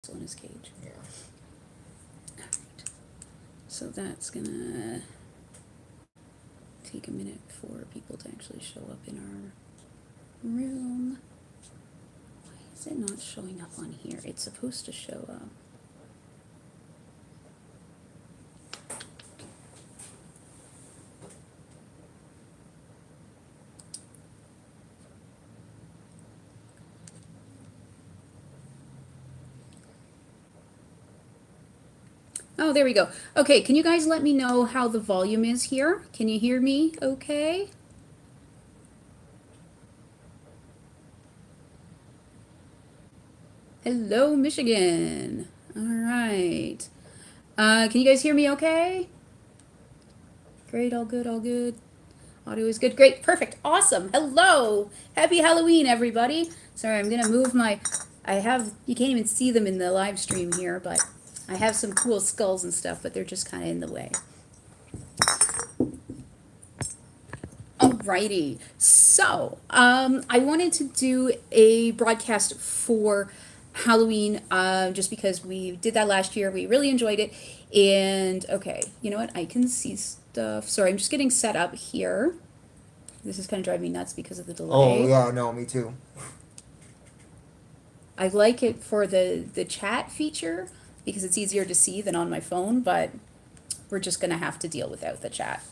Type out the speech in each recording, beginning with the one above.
in his cage. Yeah. Alright. So that's gonna take a minute for people to actually show up in our room. Why is it not showing up on here? It's supposed to show up. Oh, there we go. Okay, can you guys let me know how the volume is here? Can you hear me okay? Hello, Michigan. All right. Can you guys hear me okay? Great, all good, all good. Audio is good. Great, perfect, awesome. Hello. Happy Halloween, everybody. Sorry, I'm gonna move my, you can't even see them in the live stream here, but I have some cool skulls and stuff, but they're just kind of in the way. Alrighty, so I wanted to do a broadcast for Halloween just because we did that last year. We really enjoyed it. And okay, you know what? I can see stuff. Sorry, I'm just getting set up here. This is kind of driving me nuts because of the delay. Oh yeah, no, me too. I like it for the chat feature because it's easier to see than on my phone, but we're just going to have to deal without the chat.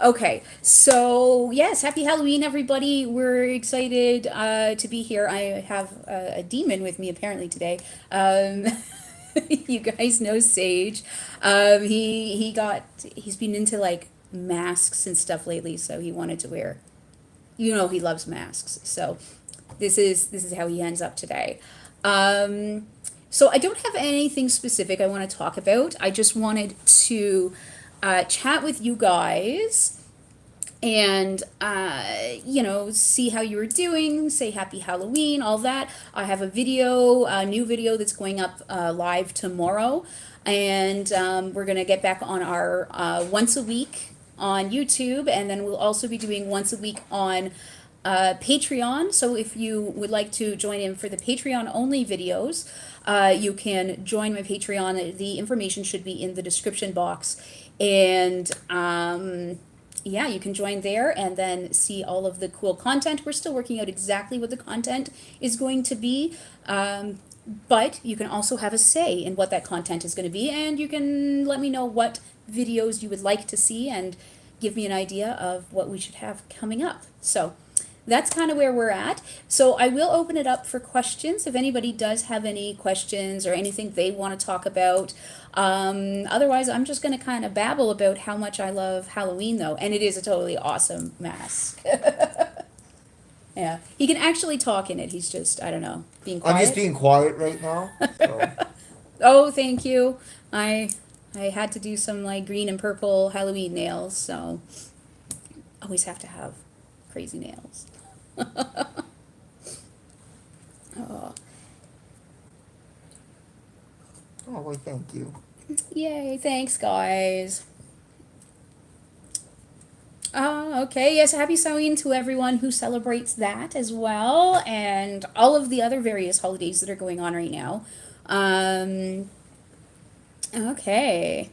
Okay, so yes, happy Halloween, everybody. We're excited to be here. I have a demon with me apparently today. You guys know Sage. He's been into like masks and stuff lately, so he wanted to wear. You know, he loves masks, so this is how he ends up today. So I don't have anything specific I want to talk about. I just wanted to chat with you guys and see how you were doing, say happy Halloween, all that. I have a new video that's going up live tomorrow, and we're gonna get back on our once a week on YouTube, and then we'll also be doing once a week on Patreon. So if you would like to join in for the Patreon only videos, you can join my Patreon. The information should be in the description box. And yeah, you can join there and then see all of the cool content. We're still working out exactly what the content is going to be. But you can also have a say in what that content is going to be, and you can let me know what videos you would like to see and give me an idea of what we should have coming up. So that's kind of where we're at. So I will open it up for questions if anybody does have any questions or anything they want to talk about. Otherwise, I'm just going to kind of babble about how much I love Halloween, though, and it is a totally awesome mask. Yeah, he can actually talk in it. He's just, I don't know, being quiet. I'm just being quiet right now. So. Oh, thank you. I had to do some like green and purple Halloween nails, so always have to have crazy nails. Oh. Oh, well, thank you. Yay, thanks, guys. Okay, yes, happy Halloween to everyone who celebrates that as well, and all of the other various holidays that are going on right now. Okay.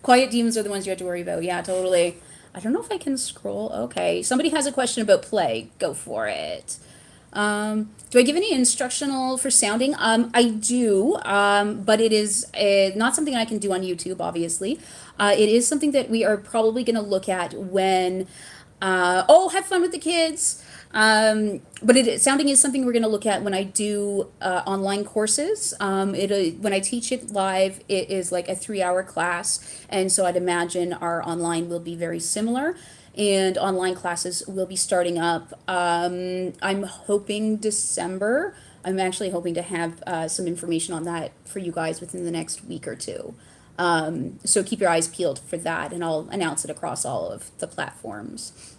Quiet demons are the ones you have to worry about. Yeah, totally. I don't know if I can scroll. Okay, somebody has a question about play. Go for it. Do I give any instructional for sounding? I do, but it is not something I can do on YouTube, obviously. It is something that we are probably going to look at when, have fun with the kids. But sounding is something we're going to look at when I do online courses. When I teach it live, it is like a 3-hour class, and so I'd imagine our online will be very similar. And online classes will be starting up. I'm hoping December. I'm actually hoping to have some information on that for you guys within the next week or two. So keep your eyes peeled for that, and I'll announce it across all of the platforms.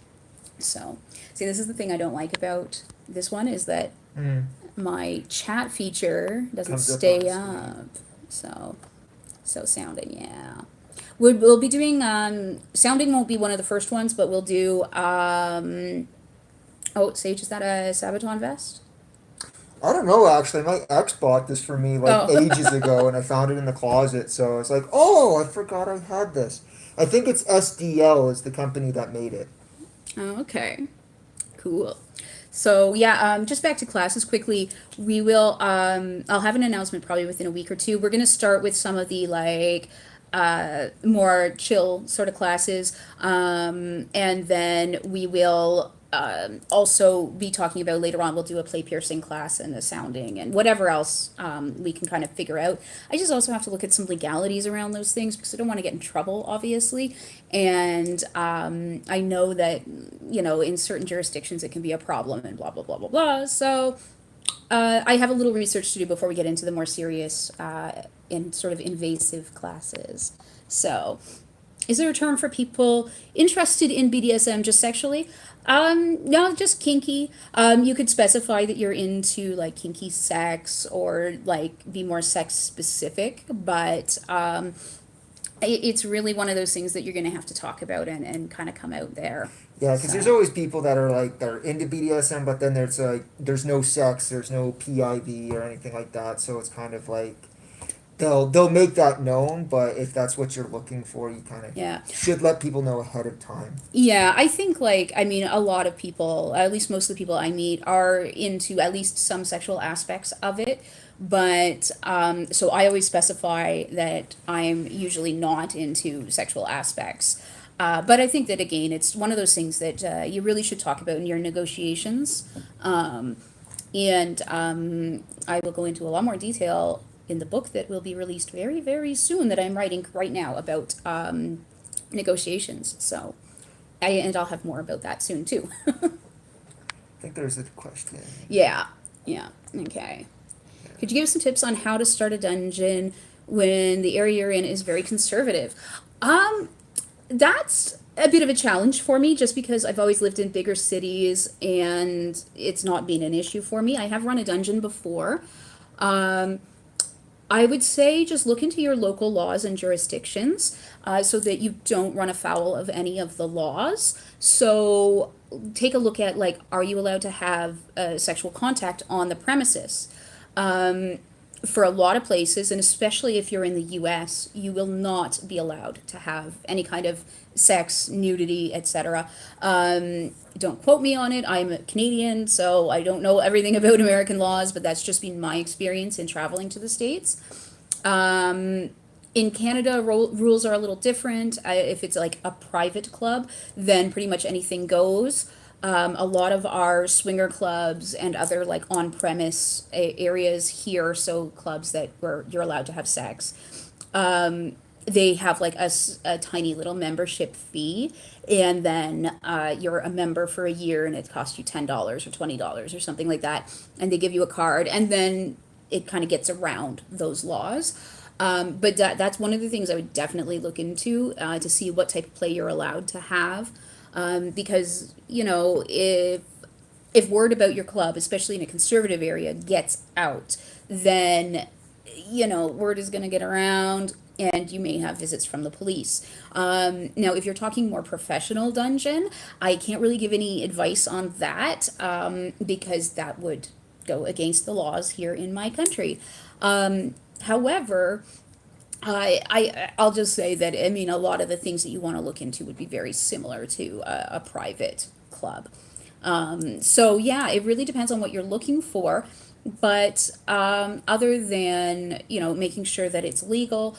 So, see, this is the thing I don't like about this one is that my chat feature doesn't stay up. So sounding, yeah. We'll be doing, sounding won't be one of the first ones, but we'll do, Sage, is that a Sabaton vest? I don't know actually. My ex bought this for me like Oh. ages ago, and I found it in the closet. So it's like, oh, I forgot I had this. I think it's SDL is the company that made it. Oh, okay. Cool. So yeah, just back to classes quickly. We will. I'll have an announcement probably within a week or two. We're gonna start with some of the like more chill sort of classes, and then we will also be talking about later on. We'll do a play piercing class and a sounding and whatever else we can kind of figure out. I just also have to look at some legalities around those things because I don't want to get in trouble, obviously. And I know that in certain jurisdictions it can be a problem and blah blah blah blah blah. So I have a little research to do before we get into the more serious and sort of invasive classes. So, is there a term for people interested in BDSM just sexually? No, just kinky. You could specify that you're into like kinky sex or like be more sex specific, but it's really one of those things that you're going to have to talk about and kind of come out there. Yeah, because there's So, always people that are like they're into BDSM, but then there's like there's no sex, there's no PIV or anything like that. So it's kind of like they'll make that known, but if that's what you're looking for, you kind of yeah. should let people know ahead of time. Yeah, I think like I mean a lot of people, at least most of the people I meet are into at least some sexual aspects of it. But so I always specify that I'm usually not into sexual aspects. But I think that again, it's one of those things that you really should talk about in your negotiations. And I will go into a lot more detail in the book that will be released very, very soon that I'm writing right now about negotiations. So, and I'll have more about that soon too. I think there's a question. Yeah, yeah, okay. Could you give us some tips on how to start a dungeon when the area you're in is very conservative? Um, that's a bit of a challenge for me just because I've always lived in bigger cities and it's not been an issue for me. I have run a dungeon before. Um, I would say just look into your local laws and jurisdictions so that you don't run afoul of any of the laws. So take a look at like, are you allowed to have sexual contact on the premises? For a lot of places, and especially if you're in the US, you will not be allowed to have any kind of sex, nudity, etc. Don't quote me on it. I'm a Canadian, so I don't know everything about American laws, but that's just been my experience in traveling to the States. In Canada, rules are a little different. If it's like a private club, then pretty much anything goes. A lot of our swinger clubs and other like on-premise areas here, so clubs that where you're allowed to have sex, they have like a tiny little membership fee, and then you're a member for a year, and it costs you $10 or $20 or something like that, and they give you a card, and then it kind of gets around those laws. But that's one of the things I would definitely look into to see what type of play you're allowed to have. Because if word about your club, especially in a conservative area, gets out, then word is going to get around, and you may have visits from the police. Now, if you're talking more professional dungeon, I can't really give any advice on that because that would go against the laws here in my country. However, I'll just say that I mean a lot of the things that you want to look into would be very similar to a private club. So yeah, it really depends on what you're looking for. But other than making sure that it's legal,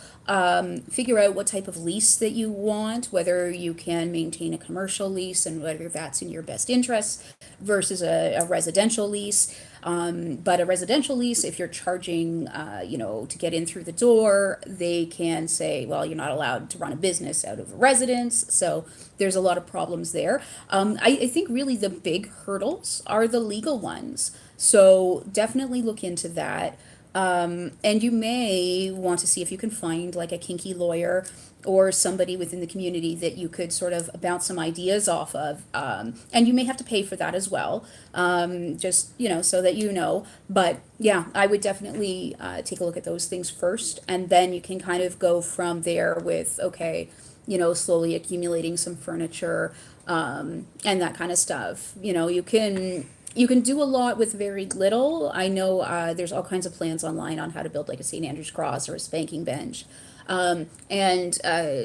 figure out what type of lease that you want, whether you can maintain a commercial lease and whether that's in your best interest versus a residential lease. But a residential lease, if you're charging, to get in through the door, they can say, well, you're not allowed to run a business out of a residence. So there's a lot of problems there. I think really the big hurdles are the legal ones. So definitely look into that. And you may want to see if you can find like a kinky lawyer or somebody within the community that you could sort of bounce some ideas off of. And you may have to pay for that as well, just, so that But yeah, I would definitely take a look at those things first. And then you can kind of go from there with, okay, slowly accumulating some furniture and that kind of stuff. You can You can do a lot with very little. I know there's all kinds of plans online on how to build like a St. Andrew's cross or a spanking bench. And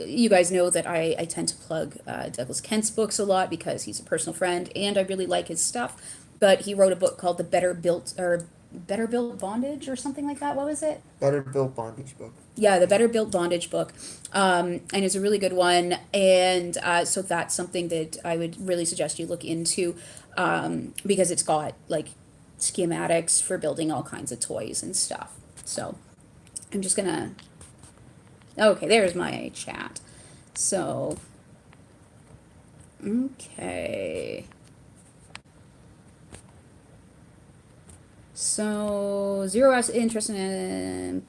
you guys know that I tend to plug Douglas Kent's books a lot because he's a personal friend and I really like his stuff. But he wrote a book called The Better Built Bondage or something like that. What was it? Better Built Bondage book. Yeah, the Better Built Bondage book, and it's a really good one. And so that's something that I would really suggest you look into, because it's got like schematics for building all kinds of toys and stuff. So I'm just gonna. Okay, there's my chat. So, okay. So, Zero has interest in.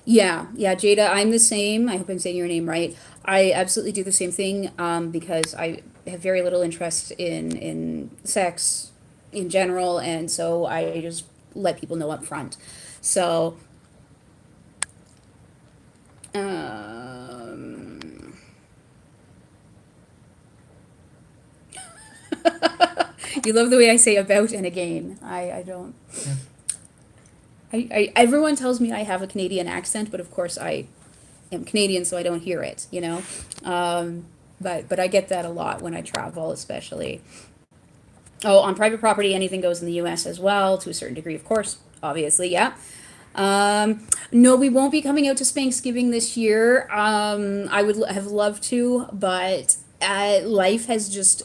Yeah, Jada, I'm the same. I hope I'm saying your name right. I absolutely do the same thing, because I have very little interest in sex in general, and so I just let people know up front. So, you love the way I say about and again. I don't. Everyone tells me I have a Canadian accent, but of course I am Canadian, so I don't hear it, you know. But I get that a lot when I travel, especially. Oh, on private property, anything goes in the U.S. as well, to a certain degree, of course. Obviously, yeah. No, we won't be coming out to Spanksgiving this year. I would have loved to, but life has just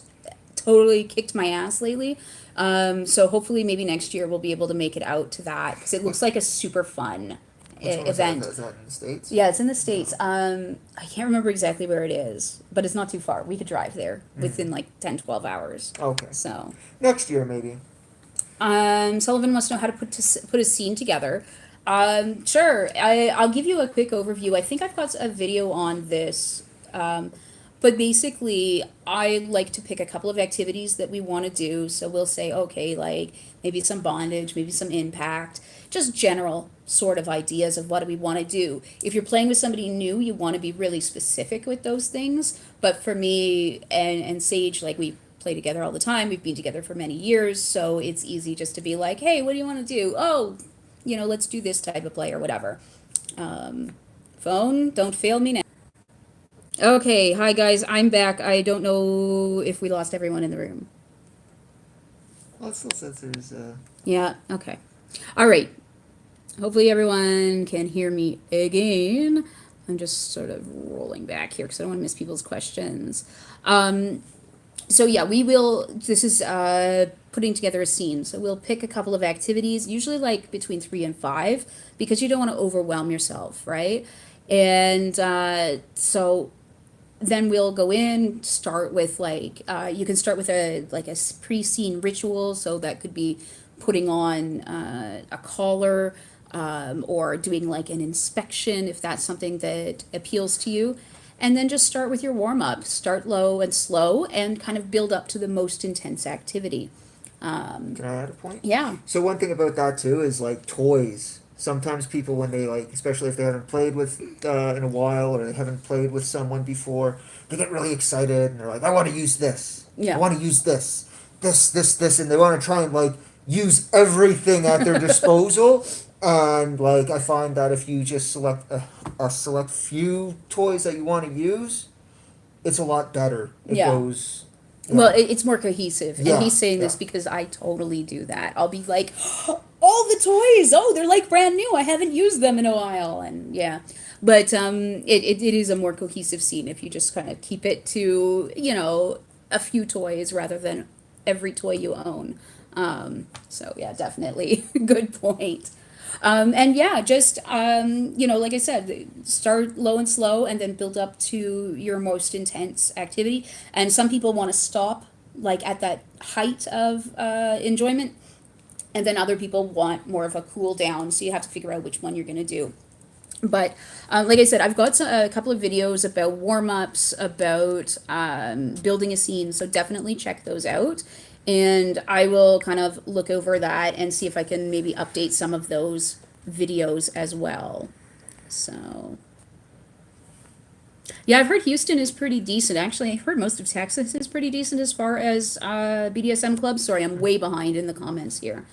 totally kicked my ass lately. So hopefully maybe next year we'll be able to make it out to that because it looks like a super fun event. Is that in the States? Yeah, it's in the States. I can't remember exactly where it is, but it's not too far. We could drive there within like 10, 12 hours. Okay. So next year maybe. Sullivan wants to know how to put a scene together. Sure. I'll give you a quick overview. I think I've got a video on this. But basically, I like to pick a couple of activities that we want to do. So we'll say, okay, like maybe some bondage, maybe some impact, just general sort of ideas of what we want to do. If you're playing with somebody new, you want to be really specific with those things. But for me and Sage, like we play together all the time. We've been together for many years. So it's easy just to be like, hey, what do you want to do? Oh, let's do this type of play or whatever. Phone, don't fail me now. Okay, hi guys, I'm back. I don't know if we lost everyone in the room. Well, it still says there's Yeah, okay. All right. Hopefully everyone can hear me again. I'm just sort of rolling back here because I don't want to miss people's questions. So yeah, this is putting together a scene. So we'll pick a couple of activities, usually like between 3 and 5, because you don't want to overwhelm yourself, right? And so then we'll go in, start with like, you can start with a pre-scene ritual. So that could be putting on a collar, or doing like an inspection if that's something that appeals to you. And then just start with your warm-up. Start low and slow and kind of build up to the most intense activity. Can I add a point? Yeah. So one thing about that too is like toys. Sometimes people, when they especially if they haven't played with in a while or they haven't played with someone before, they get really excited and they're like, I want to use this. Yeah. I want to use this, and they want to try and use everything at their disposal. And I find that if you just select a select few toys that you want to use, it's a lot better. It goes. Yeah. Well, it's more cohesive. Yeah, and he's saying this because I totally do that. I'll be like, all the toys, they're like brand new. I haven't used them in a while. And yeah, but it is a more cohesive scene if you just kind of keep it to, a few toys rather than every toy you own. So yeah, definitely good point. And yeah, just, like I said, start low and slow and then build up to your most intense activity. And some people want to stop at that height of enjoyment. And then other people want more of a cool down. So you have to figure out which one you're going to do. But like I said, I've got a couple of videos about warm-ups, about building a scene. So definitely check those out. And I will kind of look over that and see if I can maybe update some of those videos as well. So, Yeah, I've heard Houston is pretty decent. Actually, I heard most of Texas is pretty decent as far as BDSM clubs. Sorry, I'm way behind in the comments here.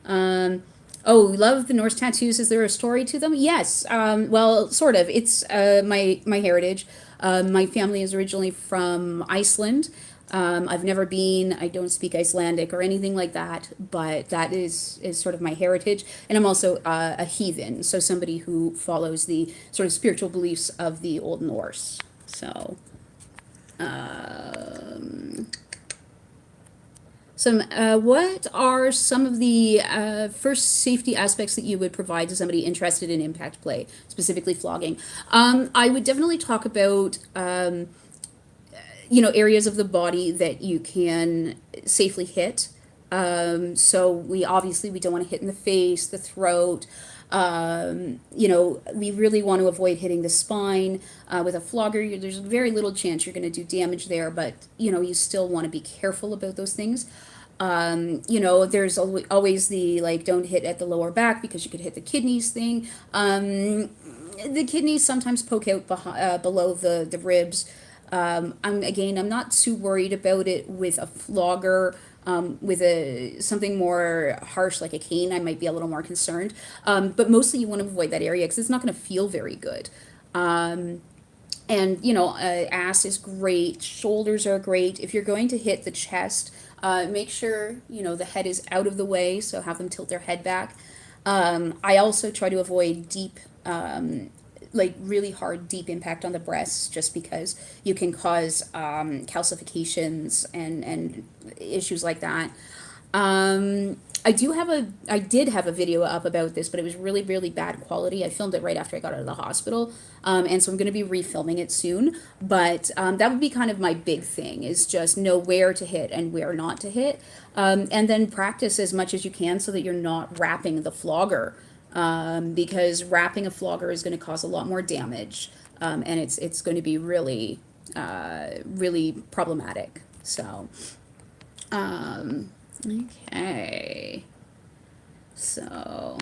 Um, oh, love the Norse tattoos. Is there a story to them? Yes. Well, sort of. It's my heritage. My family is originally from Iceland. I've never been. I don't speak Icelandic or anything like that, but that is sort of my heritage. And I'm also a heathen, so somebody who follows the sort of spiritual beliefs of the Old Norse. So, um, what are some of the first safety aspects that you would provide to somebody interested in impact play, specifically flogging? I would definitely talk about areas of the body that you can safely hit. So we don't want to hit in the face, the throat. We really want to avoid hitting the spine. With a flogger, there's very little chance you're going to do damage there, but you still want to be careful about those things. There's always the like, don't hit at the lower back because you could hit the kidneys thing. The kidneys sometimes poke out below the ribs. I'm not too worried about it with a flogger. With something more harsh like a cane, I might be a little more concerned. But mostly you want to avoid that area because it's not going to feel very good. And ass is great, shoulders are great. If you're going to hit the chest, make sure the head is out of the way, so have them tilt their head back. I also try to avoid deep like really hard deep impact on the breasts, just because you can cause calcifications and issues like that. I did have a video up about this, but it was really, really bad quality. I filmed it right after I got out of the hospital. And so I'm going to be refilming it soon. But that would be kind of my big thing, is just know where to hit and where not to hit. And then practice as much as you can so that you're not wrapping the flogger. Because wrapping a flogger is going to cause a lot more damage. And it's going to be really, really problematic. So, okay. So,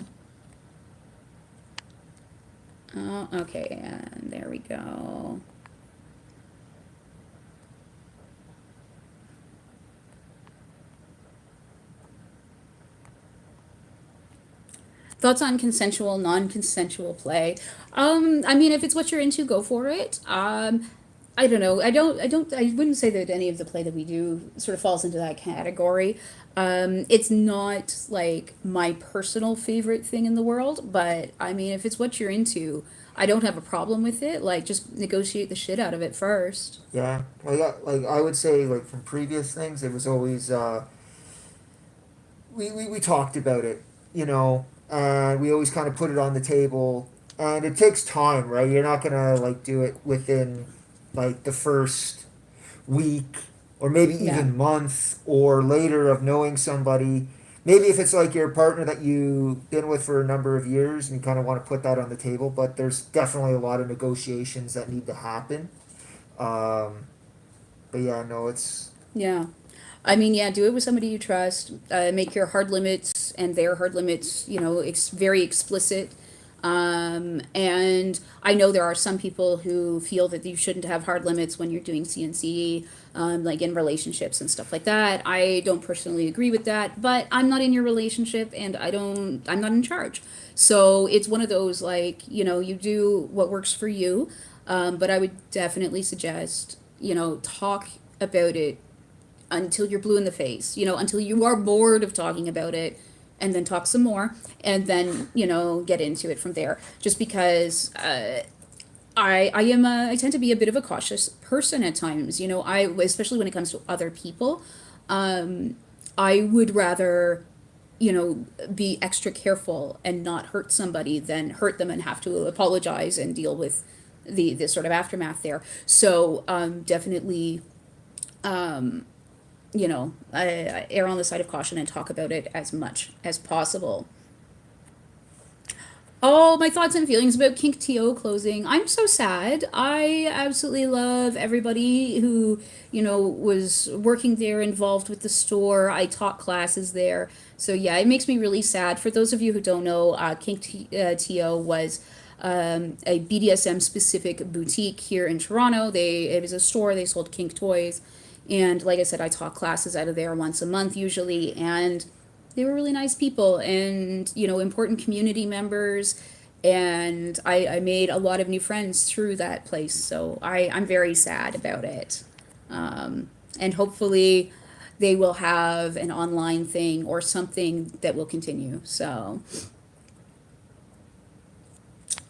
okay, and there we go. Thoughts on consensual, non-consensual play? I mean, if it's what you're into, go for it. I don't know. I wouldn't say that any of the play that we do sort of falls into that category. It's not like my personal favorite thing in the world, but I mean, if it's what you're into, I don't have a problem with it. Like, just negotiate the shit out of it first. Yeah, like I would say, like from previous things, it was always we talked about it, and we always kind of put it on the table, and it takes time, right? You're not gonna like do it within like the first week or maybe Yeah. even month or later of knowing somebody. Maybe if it's like your partner that you've been with for a number of years and you kind of want to put that on the table, but there's definitely a lot of negotiations that need to happen. Um, but yeah, no, it's Yeah. I mean, yeah, do it with somebody you trust. Make your hard limits and their hard limits, very explicit. And I know there are some people who feel that you shouldn't have hard limits when you're doing CNC, like in relationships and stuff like that. I don't personally agree with that, but I'm not in your relationship and I'm not in charge. So it's one of those, like, you do what works for you. But I would definitely suggest, talk about it until you're blue in the face, until you are bored of talking about it, and then talk some more, and then, get into it from there. Just because I tend to be a bit of a cautious person at times, especially when it comes to other people. I would rather, be extra careful and not hurt somebody than hurt them and have to apologize and deal with the sort of aftermath there. So definitely, I err on the side of caution and talk about it as much as possible. Oh, my thoughts and feelings about Kink TO closing. I'm so sad. I absolutely love everybody who, was working there, involved with the store. I taught classes there. So yeah, it makes me really sad. For those of you who don't know, TO was a BDSM specific boutique here in Toronto. It was a store, they sold kink toys. And like I said, I taught classes out of there once a month usually. And they were really nice people and, important community members. And I made a lot of new friends through that place. So I'm very sad about it. And hopefully they will have an online thing or something that will continue. So,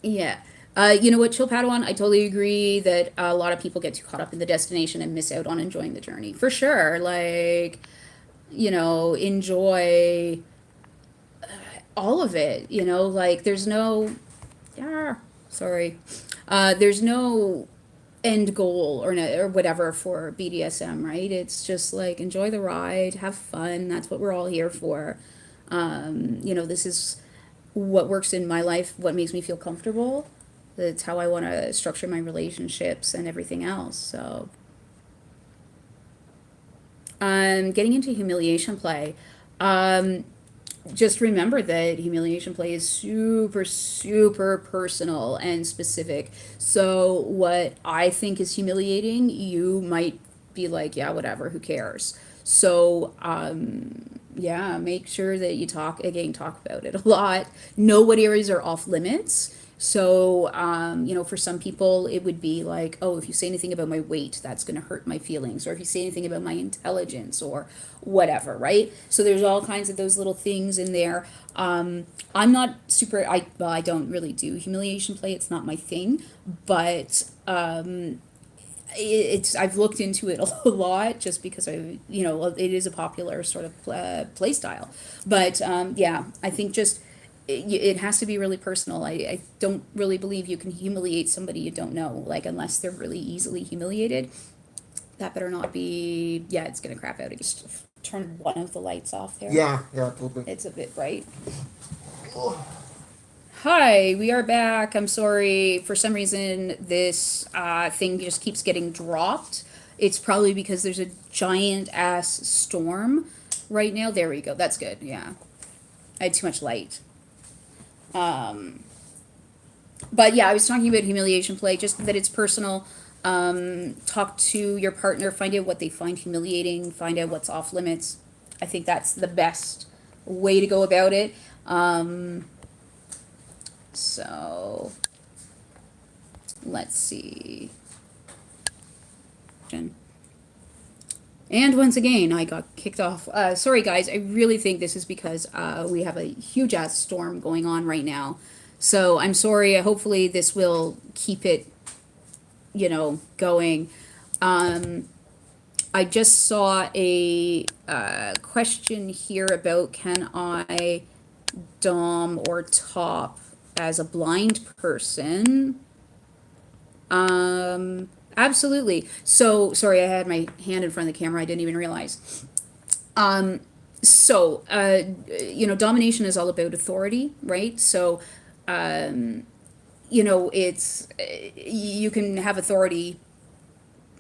yeah. You know what, Chill Padawan, I totally agree that a lot of people get too caught up in the destination and miss out on enjoying the journey. For sure. Like, enjoy all of it, like there's no, yeah, sorry. There's no end goal or no, or whatever for BDSM, right? It's just like enjoy the ride, have fun. That's what we're all here for. This is what works in my life, what makes me feel comfortable. That's how I want to structure my relationships and everything else. So, getting into humiliation play. Just remember that humiliation play is super, super personal and specific. So, what I think is humiliating, you might be like, yeah, whatever, who cares? So, yeah, make sure that you talk about it a lot. Know what areas are off limits. So, for some people, it would be like, oh, if you say anything about my weight, that's going to hurt my feelings. Or if you say anything about my intelligence or whatever, right? So there's all kinds of those little things in there. I'm not super, I don't really do humiliation play. It's not my thing. But I've looked into it a lot just because it is a popular sort of play style. But yeah, I think just it has to be really personal. I don't really believe you can humiliate somebody you don't know, like unless they're really easily humiliated. That better not be, yeah, it's gonna crap out. Just turn one of the lights off there. Yeah, totally. It's a bit bright. Hi, we are back. I'm sorry. For some reason, this thing just keeps getting dropped. It's probably because there's a giant ass storm right now. There we go. That's good. Yeah. I had too much light. But yeah, I was talking about humiliation play, just that it's personal. Talk to your partner, find out what they find humiliating, find out what's off limits. I think that's the best way to go about it. So let's see. And once again, I got kicked off. Sorry, guys. I really think this is because we have a huge ass storm going on right now. So I'm sorry. Hopefully, this will keep it, going. I just saw a question here about can I dom or top as a blind person? Absolutely. So, sorry, I had my hand in front of the camera. I didn't even realize. Domination is all about authority, right? So, it's, you can have authority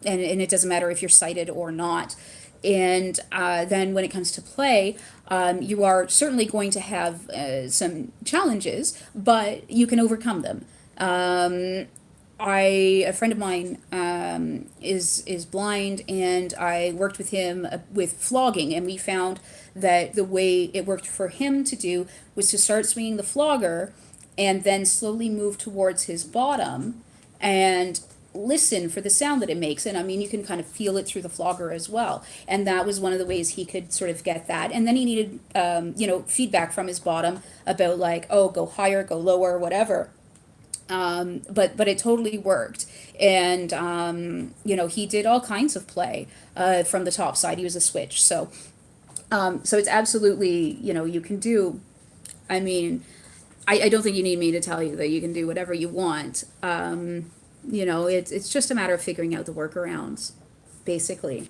and it doesn't matter if you're sighted or not. And then when it comes to play, you are certainly going to have some challenges, but you can overcome them. A friend of mine is blind, and I worked with him with flogging, and we found that the way it worked for him to do was to start swinging the flogger and then slowly move towards his bottom and listen for the sound that it makes. And I mean, you can kind of feel it through the flogger as well. And that was one of the ways he could sort of get that. And then he needed, feedback from his bottom about like, oh, go higher, go lower, whatever. But it totally worked. And, he did all kinds of play from the top side. He was a switch. So it's absolutely, you can do, I mean, I don't think you need me to tell you that you can do whatever you want. It's just a matter of figuring out the workarounds, basically.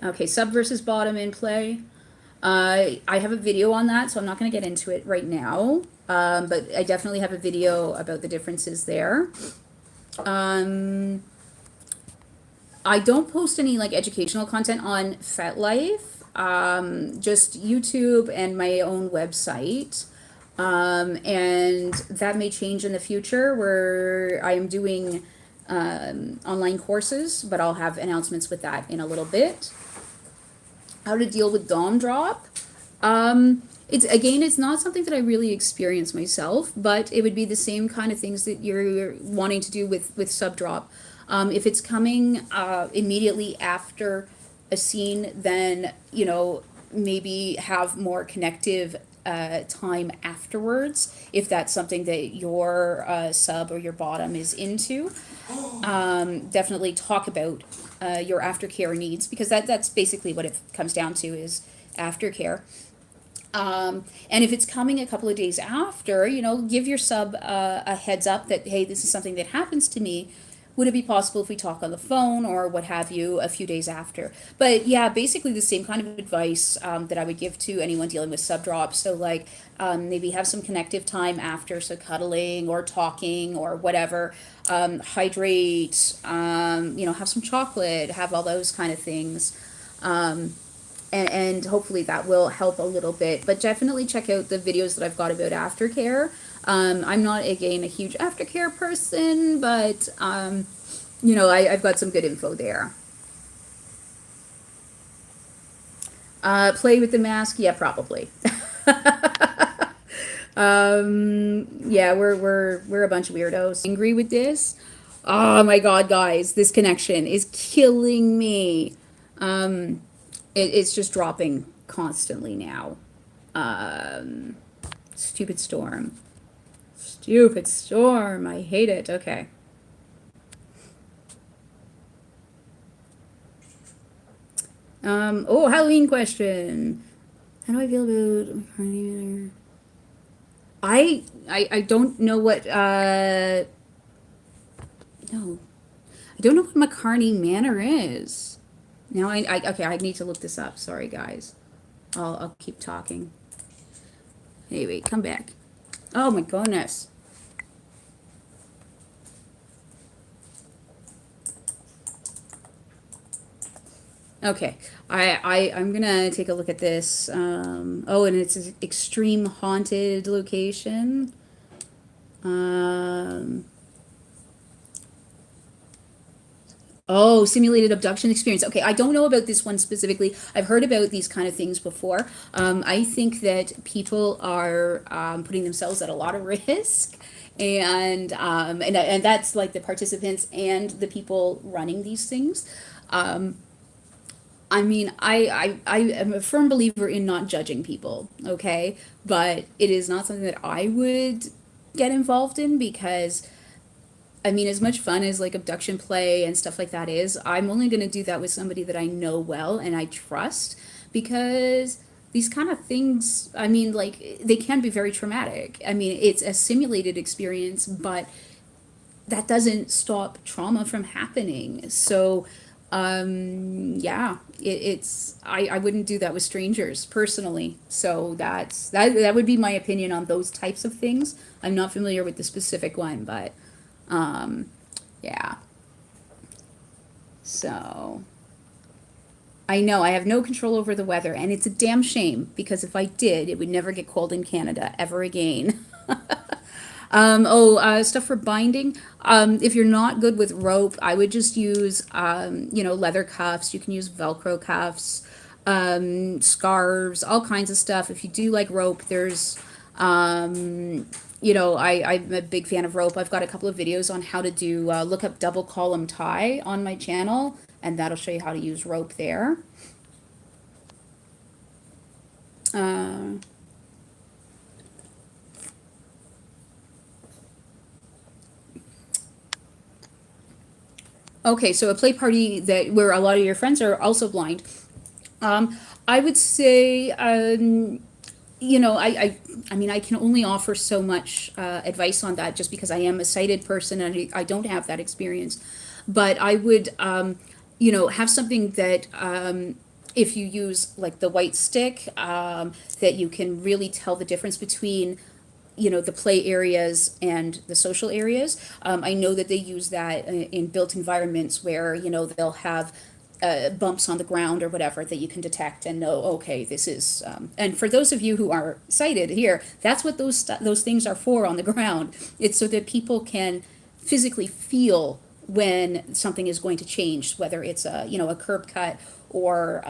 Okay, sub versus bottom in play. I have a video on that, so I'm not going to get into it right now. But I definitely have a video about the differences there. I don't post any like educational content on FetLife. just YouTube and my own website. And that may change in the future where I am doing online courses, but I'll have announcements with that in a little bit. How to deal with Dom drop. It's not something that I really experience myself, but it would be the same kind of things that you're wanting to do with sub drop. If it's coming immediately after a scene, then maybe have more connective time afterwards if that's something that your sub or your bottom is into. Definitely talk about your aftercare needs, because that's basically what it comes down to, is aftercare. And if it's coming a couple of days after, give your sub a heads up that, hey, this is something that happens to me. Would it be possible if we talk on the phone or what have you a few days after? But yeah, basically the same kind of advice that I would give to anyone dealing with sub drops. So like maybe have some connective time after, so cuddling or talking or whatever. Hydrate, have some chocolate, have all those kind of things. And hopefully that will help a little bit. But definitely check out the videos that I've got about aftercare. I'm not, again, a huge aftercare person, but, I've got some good info there. Play with the mask? Yeah, probably. Yeah, we're a bunch of weirdos. Angry with this? Oh my god, guys, this connection is killing me. It's just dropping constantly now. Stupid storm. Stupid storm. I hate it. Okay. Halloween question. How do I feel about McCartney? I don't know what no. I don't know what McCartney Manor is. Now okay, I need to look this up. Sorry guys. I'll keep talking. Anyway, come back. Oh my goodness. Okay, I'm gonna take a look at this. And it's an extreme haunted location. Simulated abduction experience. Okay, I don't know about this one specifically. I've heard about these kind of things before. I think that people are putting themselves at a lot of risk, and that's like the participants and the people running these things. I mean, I am a firm believer in not judging people, okay? But it is not something that I would get involved in, because, I mean, as much fun as like abduction play and stuff like that is, I'm only going to do that with somebody that I know well and I trust, because these kind of things, I mean, like, they can be very traumatic. I mean, it's a simulated experience, but that doesn't stop trauma from happening. So, yeah, I wouldn't do that with strangers personally. So that would be my opinion on those types of things. I'm not familiar with the specific one, but yeah. So I know I have no control over the weather, and it's a damn shame, because if I did, it would never get cold in Canada ever again. Stuff for binding. If you're not good with rope, I would just use, leather cuffs. You can use Velcro cuffs, scarves, all kinds of stuff. If you do like rope, there's, I'm a big fan of rope. I've got a couple of videos on how to do, look up double column tie on my channel, and that'll show you how to use rope there. Okay, so a play party where a lot of your friends are also blind. I would say, I mean, I can only offer so much advice on that, just because I am a sighted person and I don't have that experience. But I would, have something that, if you use like the white stick, that you can really tell the difference between the play areas and the social areas. I know that they use that in built environments where, they'll have bumps on the ground or whatever that you can detect and know, okay, this is, and for those of you who are sighted here, that's what those things are for on the ground. It's so that people can physically feel when something is going to change, whether it's a curb cut or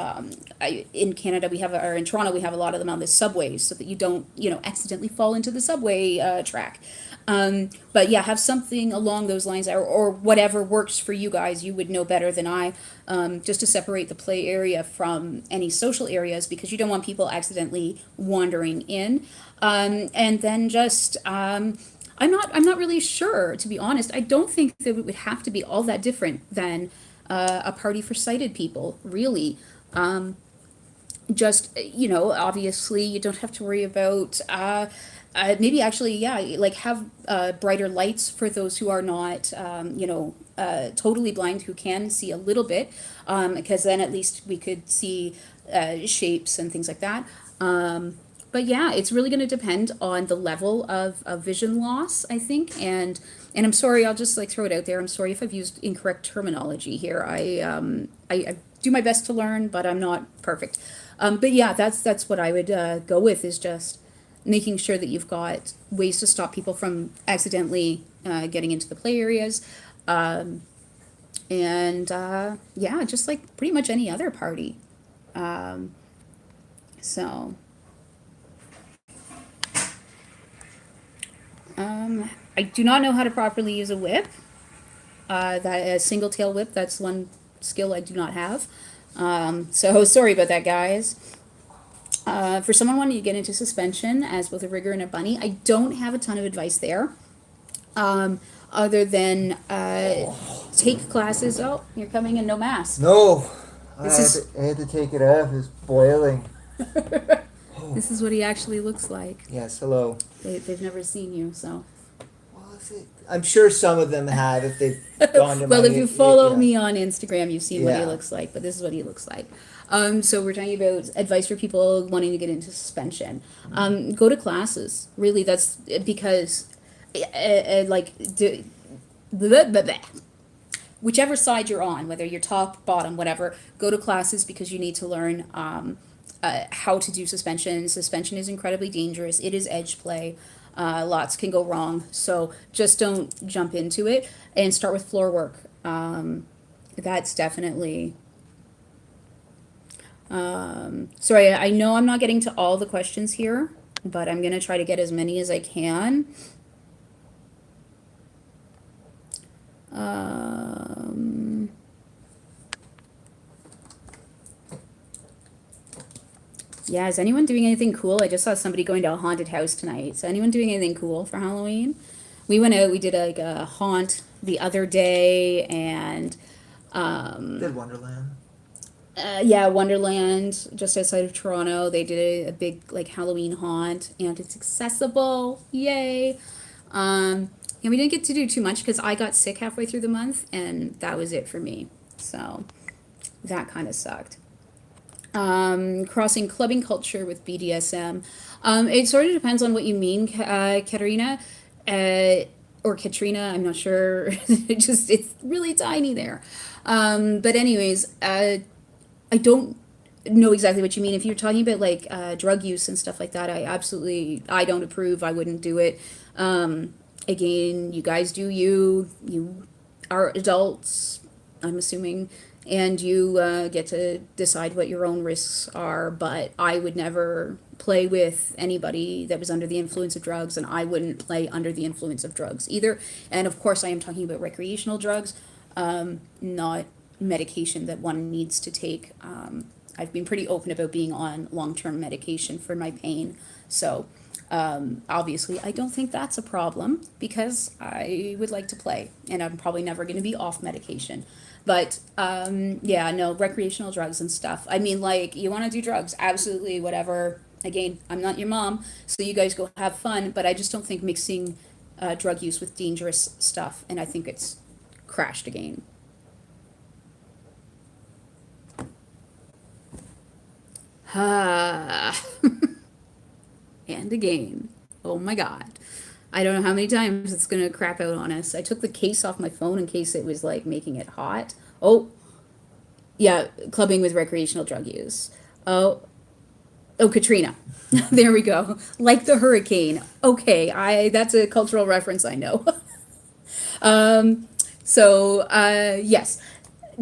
in Canada or in Toronto we have a lot of them on the subways so that you don't accidentally fall into the subway track. But yeah, have something along those lines, or whatever works for you guys. You would know better than I, just to separate the play area from any social areas, because you don't want people accidentally wandering in. And then just, I'm not really sure, to be honest. I don't think that it would have to be all that different than a party for sighted people, really. Just obviously you don't have to worry about maybe actually, yeah, like have brighter lights for those who are not totally blind, who can see a little bit, because then at least we could see shapes and things like that. But yeah, it's really going to depend on the level of vision loss, I think. And I'm sorry, I'll just throw it out there. I'm sorry if I've used incorrect terminology here. I do my best to learn, but I'm not perfect. But yeah, that's what I would go with, is just making sure that you've got ways to stop people from accidentally getting into the play areas. Yeah, just like pretty much any other party. So. I do not know how to properly use a whip. A single tail whip, that's one skill I do not have. So sorry about that, guys. For someone wanting to get into suspension as both a rigger and a bunny, I don't have a ton of advice there. Other than take classes. Oh, you're coming in no mask. No, I This had to take it off. It's boiling. This is what he actually looks like. Yes, hello. They've never seen you, so. Well, I'm sure some of them have if they've gone to Well, my... if you follow me on Instagram, you've seen what he Yeah. looks like, but this is what he looks like. So we're talking about advice for people wanting to get into suspension. Go to classes. Really, that's because, whichever side you're on, whether you're top, bottom, whatever, go to classes because you need to learn how to do suspension. Suspension is incredibly dangerous. It is edge play. Lots can go wrong. So just don't jump into it, and start with floor work. That's definitely... sorry, I know I'm not getting to all the questions here, but I'm going to try to get as many as I can. Yeah, is anyone doing anything cool? I just saw somebody going to a haunted house tonight. So anyone doing anything cool for Halloween? We went out, we did a haunt the other day, and Did Wonderland. yeah, Wonderland, just outside of Toronto. They did a big Halloween haunt, and it's accessible. Yay! And we didn't get to do too much because I got sick halfway through the month, and that was it for me. So that kind of sucked. Crossing clubbing culture with BDSM. It sort of depends on what you mean, Katerina, or Katrina. I'm not sure. It's really tiny there. But anyways, I don't know exactly what you mean. If you're talking about drug use and stuff like that, I don't approve. I wouldn't do it. Again, you guys do you. You are adults, I'm assuming, and you get to decide what your own risks are. But I would never play with anybody that was under the influence of drugs, and I wouldn't play under the influence of drugs either. And of course, I am talking about recreational drugs, not medication that one needs to take. I've been pretty open about being on long-term medication for my pain. So obviously, I don't think that's a problem because I would like to play, and I'm probably never going to be off medication. But yeah, no, recreational drugs and stuff. I mean, you want to do drugs, absolutely, whatever. Again, I'm not your mom, so you guys go have fun, but I just don't think mixing drug use with dangerous stuff, and I think it's crashed again. Ah. And again. Oh my God. I don't know how many times it's gonna crap out on us. I took the case off my phone in case it was making it hot. Oh, Yeah, clubbing with recreational drug use. Oh, oh, Katrina. There we go. Like the hurricane. Okay, I that's a cultural reference I know. um, yes,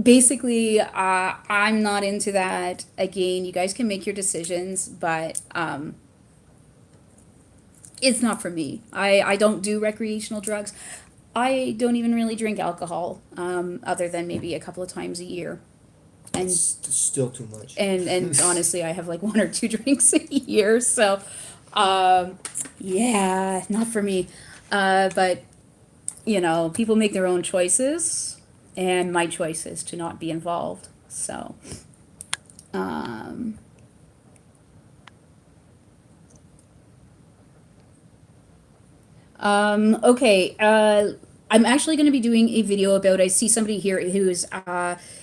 basically, I'm not into that. Again, you guys can make your decisions, but it's not for me. I don't do recreational drugs. I don't even really drink alcohol, other than maybe a couple of times a year. And It's still too much. and honestly, I have like one or two drinks a year, so yeah, not for me. But you know, people make their own choices, and my choice is to not be involved. So, um, okay. I'm actually going to be doing a video about. I see somebody here who's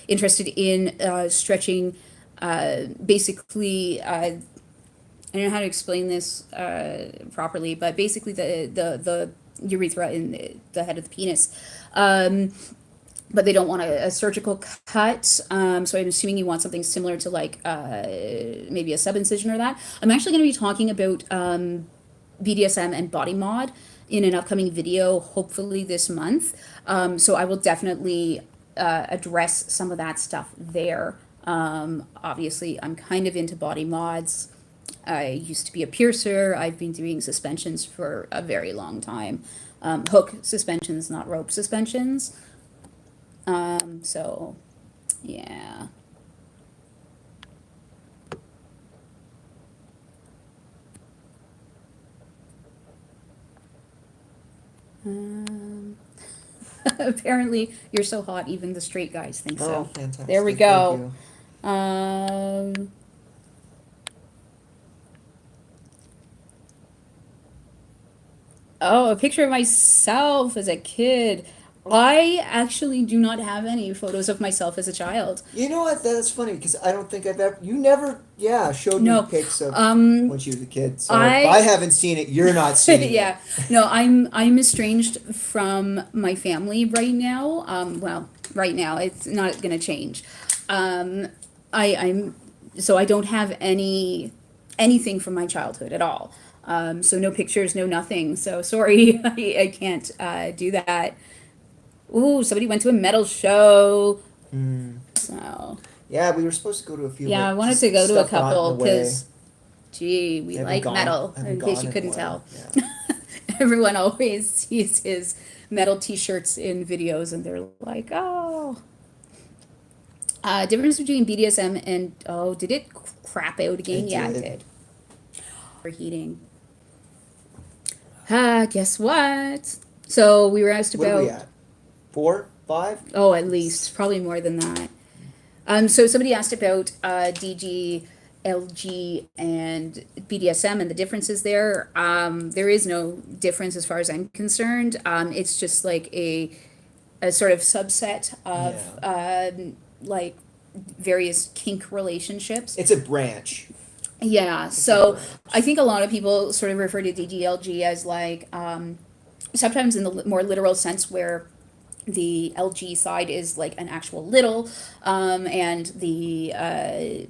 interested in stretching. Basically, I don't know how to explain this properly, but basically the urethra in the head of the penis. But they don't want a surgical cut. So I'm assuming you want something similar to like maybe a sub-incision or that. I'm actually going to be talking about BDSM and body mod in an upcoming video, hopefully this month. So I will definitely address some of that stuff there. Obviously, I'm kind of into body mods. I used to be a piercer. I've been doing suspensions for a very long time. Hook suspensions, not rope suspensions. So, yeah. Um, apparently, you're so hot, even the straight guys think Oh, so. fantastic. There we Thank go. you. Oh, a picture of myself as a kid. I actually do not have any photos of myself as a child. You know what? That's funny because I don't think I've ever. You never, showed me No. pics of Um, when she was a kid. So I- if I haven't seen it, you're not seeing yeah. No, I'm estranged from my family right now. Well, right now it's not gonna change. I'm so I don't have anything from my childhood at all. So no pictures, no nothing. So sorry, I can't do that. Ooh, somebody went to a metal show. it. Mm. So Yeah, we were supposed to go to a few. yeah, but I wanted just to go to a stuff got in couple the way. because, gee, we Haven't like gone- metal. haven't In case gone you in a couldn't while. tell. Yeah. Everyone always sees his metal T-shirts in videos, and they're like, "Oh." Difference between BDSM and did it crap out again? It Yeah, it did. did. Overheating. Guess what? So we were asked What about. are we at? 4, 5? Oh, at least probably more than that. So somebody asked about DG, LG, and BDSM and the differences there. There is no difference as far as I'm concerned. It's just like a sort of subset of like various kink relationships. It's a branch. Yeah, It's a so branch. I think a lot of people sort of refer to DGLG as like sometimes in the more literal sense where the LG side is like an actual little, and the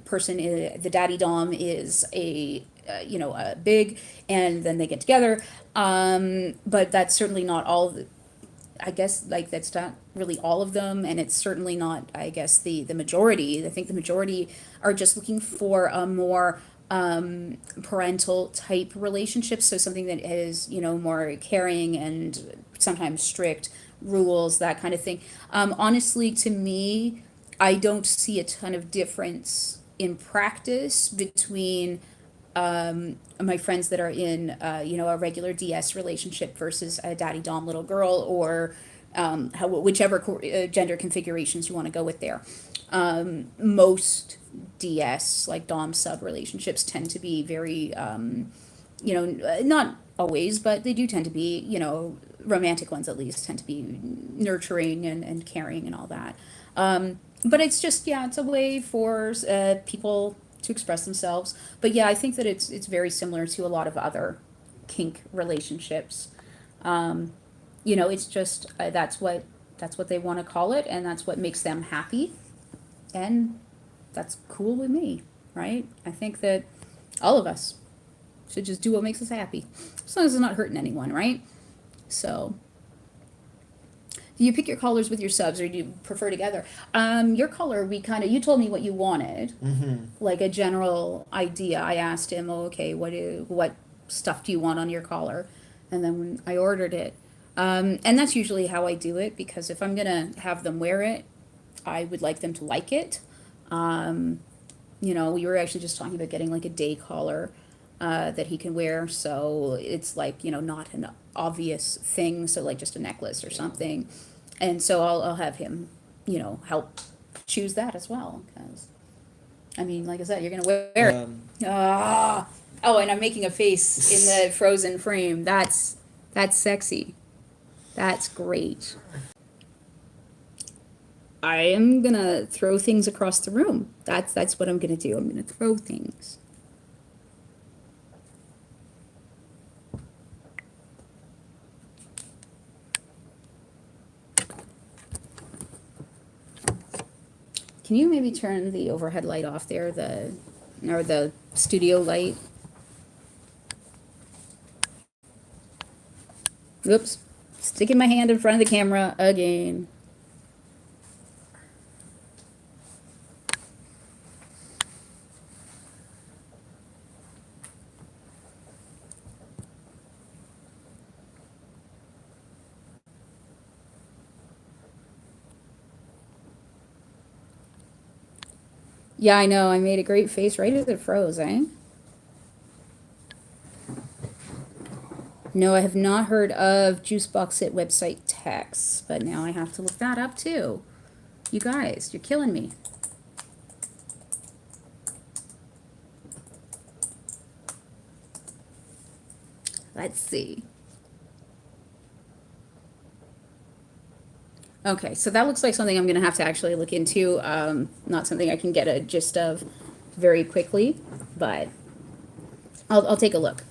person, the daddy dom is a a big, and then they get together. But that's certainly not all. I guess like that's not really all of them, and it's certainly not. I guess the majority. I think the majority are just looking for a more parental type relationship. So something that is more caring and sometimes strict rules, that kind of thing. Honestly, to me, I don't see a ton of difference in practice between my friends that are in a regular DS relationship versus a daddy dom little girl, or whichever gender configurations you want to go with there. Most DS like dom sub relationships tend to be very not always, but they do tend to be, romantic ones at least tend to be nurturing and caring and all that. But it's just, it's a way for people to express themselves. But yeah, I think that it's very similar to a lot of other kink relationships. It's just that's what they want to call it, and that's what makes them happy. And that's cool with me, right? I think that all of us should just do what makes us happy, as long as it's not hurting anyone, right? So, do you pick your colors with your subs, or do you prefer together? Your color, you told me what you wanted, like a general idea. I asked him, oh, okay, what stuff do you want on your collar? And then when I ordered it, and that's usually how I do it, because if I'm gonna have them wear it, I would like them to like it. We were actually just talking about getting like a day collar that he can wear, so it's like, not an obvious thing, so like just a necklace or something. And so I'll have him, help choose that as well, because I mean, like I said, you're gonna wear it. Oh, and I'm making a face in the frozen frame. That's sexy. That's great. I am gonna throw things across the room. That's what I'm gonna do. I'm gonna throw things. Can you maybe turn the overhead light off there, or the studio light? Oops, sticking my hand in front of the camera again. Yeah, I know, I made a great face right as it froze, eh? No, I have not heard of Juicebox website text, but now I have to look that up too. You guys, you're killing me. Let's see. Okay, so that looks like something I'm going to have to actually look into. Not something I can get a gist of very quickly, but I'll take a look.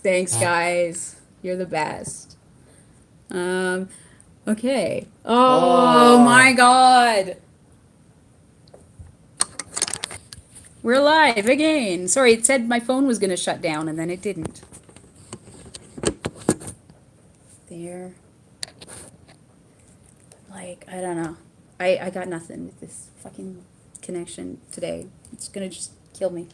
Thanks, guys. You're the best. Okay. Oh my God. We're live again. Sorry, it said my phone was going to shut down and then it didn't. There. Like, I don't know. I got nothing with this fucking connection today. It's gonna just kill me.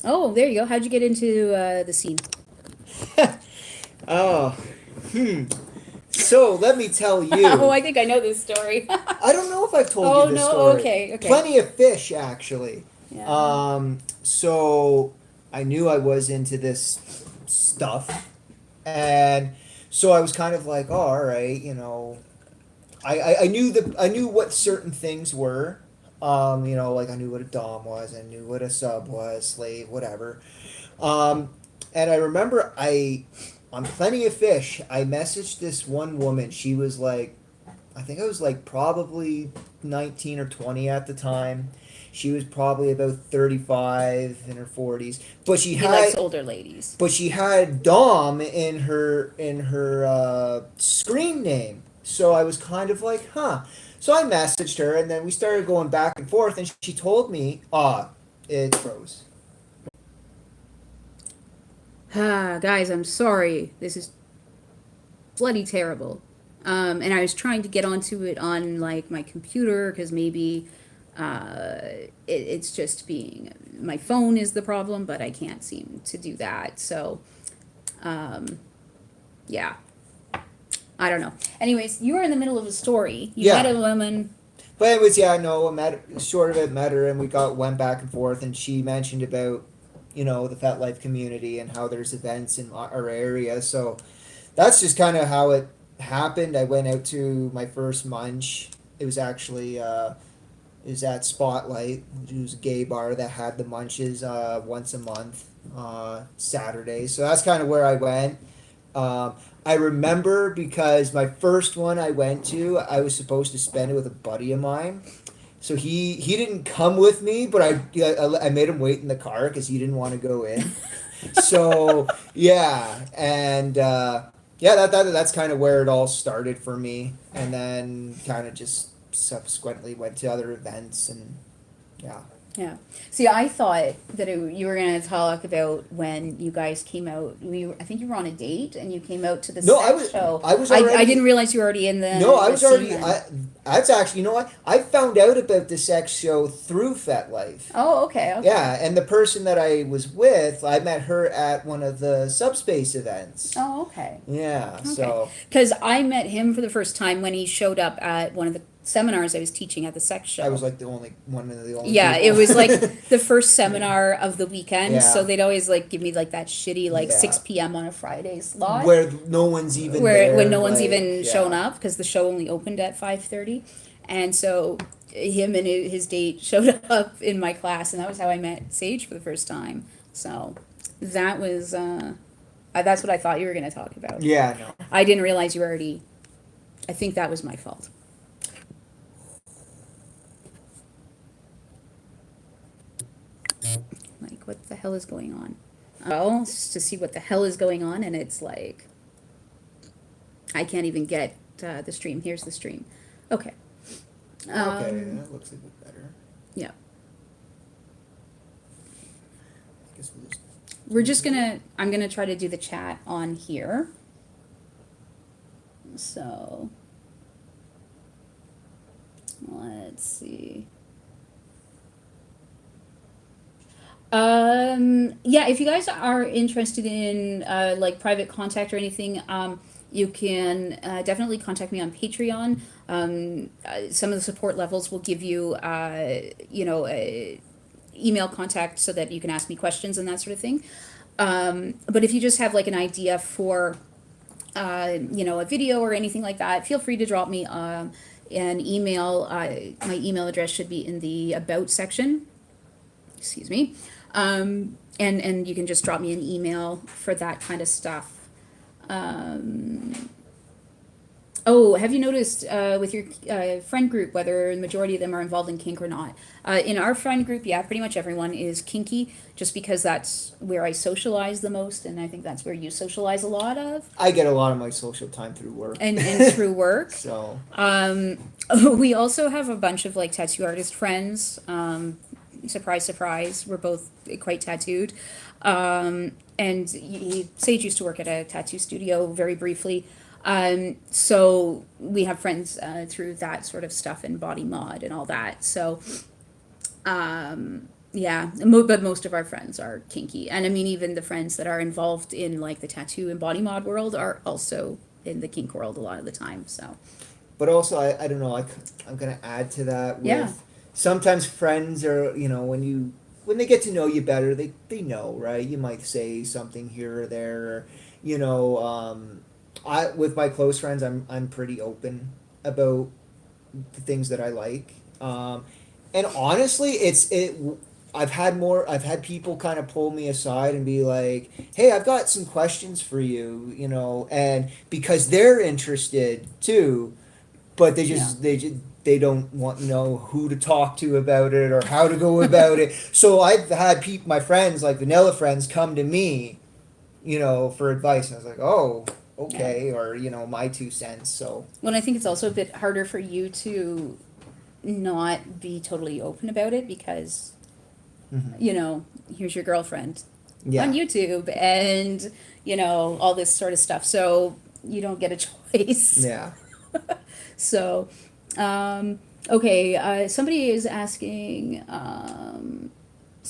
Oh, there you go. How'd you get into the scene? Oh, So let me tell you. Oh, I think I know this story. I don't know if I've told Oh, you this no, story. okay. Plenty of fish, actually. Yeah. So I knew I was into this stuff, and so I was kind of like, oh, all right, I knew what certain things were. Like I knew what a dom was, I knew what a sub was, slave, whatever. And I remember on Plenty of Fish, I messaged this one woman. She was like, I think I was like probably 19 or 20 at the time. She was probably about 35 in her 40s, but He likes older ladies. but she had Dom in her screen name. So I was kind of like, huh. So I messaged her, and then we started going back and forth, and she told me, it froze. Guys, I'm sorry. This is bloody terrible. And I was trying to get onto it on like my computer because maybe it's just being my phone is the problem, but I can't seem to do that. So, yeah, I don't know. Anyways, you were in the middle of a story. You Yeah. met a woman. But anyways, yeah, I know. Short of it, met her, and we went back and forth, and she mentioned about, the Fet Life community and how there's events in our area. So that's just kind of how it happened. I went out to my first munch. It was actually it was at Spotlight, which was a gay bar that had the munches once a month, Saturday. So that's kind of where I went. I remember because my first one I went to, I was supposed to spend it with a buddy of mine. So he didn't come with me, but I made him wait in the car because he didn't want to go in. So yeah, and yeah, that's kind of where it all started for me, and then kind of just subsequently went to other events, and yeah. Yeah. See, I thought that you were going to talk about when you guys came out. I think you were on a date and you came out to the No, sex show. I was already. I didn't realize you were already in the. No, I the was already. scene then. That's actually, you know what? I found out about the sex show through FetLife. Oh, okay. Okay. Yeah, and the person that I was with, I met her at one of the Subspace events. Oh, okay. Yeah, Okay. so Because I met him for the first time when he showed up at one of the seminars I was teaching at the sex show. I was like the only one of the only. Yeah, people. it was like the first seminar of the weekend, Yeah. so they'd always like give me like that shitty like Yeah. 6 p.m. on a Friday slot. where no one's even Where there, when no one's like, even yeah. shown up because the show only opened at 5:30, and so him and his date showed up in my class, and that was how I met Sage for the first time. So that was that's what I thought you were going to talk about. Yeah, no. I didn't realize you were already. I think that was my fault. Like, what the hell is going on? Well, just to see what the hell is going on, and it's like, I can't even get the stream. Here's the stream. Okay. Okay, that looks a bit better. Yeah. I guess we'll just. We're just gonna, I'm gonna try to do the chat on here. So, let's see. Yeah, if you guys are interested in like private contact or anything, you can definitely contact me on Patreon. Some of the support levels will give you, email contact so that you can ask me questions and that sort of thing. But if you just have like an idea for, a video or anything like that, feel free to drop me an email. My email address should be in the About section. Excuse me. And you can just drop me an email for that kind of stuff. Have you noticed with your friend group whether the majority of them are involved in kink or not? In our friend group, yeah, pretty much everyone is kinky, just because that's where I socialize the most, and I think that's where you socialize a lot of. I get a lot of my social time through work. And through work. So. We also have a bunch of like tattoo artist friends. Surprise, surprise, we're both quite tattooed. And Sage used to work at a tattoo studio very briefly. So we have friends through that sort of stuff and body mod and all that. So, yeah, but most of our friends are kinky. And I mean, even the friends that are involved in like the tattoo and body mod world are also in the kink world a lot of the time, so. But also, I don't know, I'm going to add to that with Yeah. sometimes friends are, when they get to know you better, they know, right? You might say something here or there, with my close friends, I'm pretty open about the things that I like. And honestly, I've had people kind of pull me aside and be like, "Hey, I've got some questions for you," and because they're interested too, but they don't want to know who to talk to about it or how to go about it. So I've had my friends, like vanilla friends, come to me, for advice. And I was like, oh, okay, or my 2 cents. So. Well, I think it's also a bit harder for you to not be totally open about it because, here's your girlfriend on YouTube and, all this sort of stuff. So you don't get a choice. Yeah. So, okay, somebody is asking,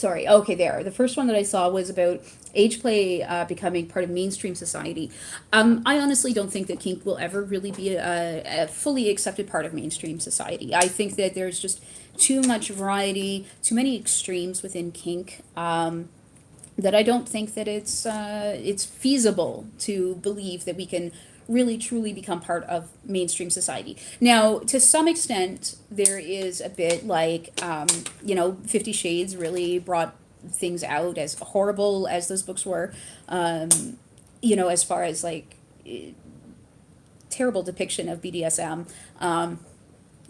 there. The first one that I saw was about age play becoming part of mainstream society. I honestly don't think that kink will ever really be a fully accepted part of mainstream society. I think that there's just too much variety, too many extremes within kink, that I don't think that it's feasible to believe that we can really truly become part of mainstream society. Now, to some extent, there is a bit like, 50 Shades really brought things out, as horrible as those books were, as far as like terrible depiction of BDSM.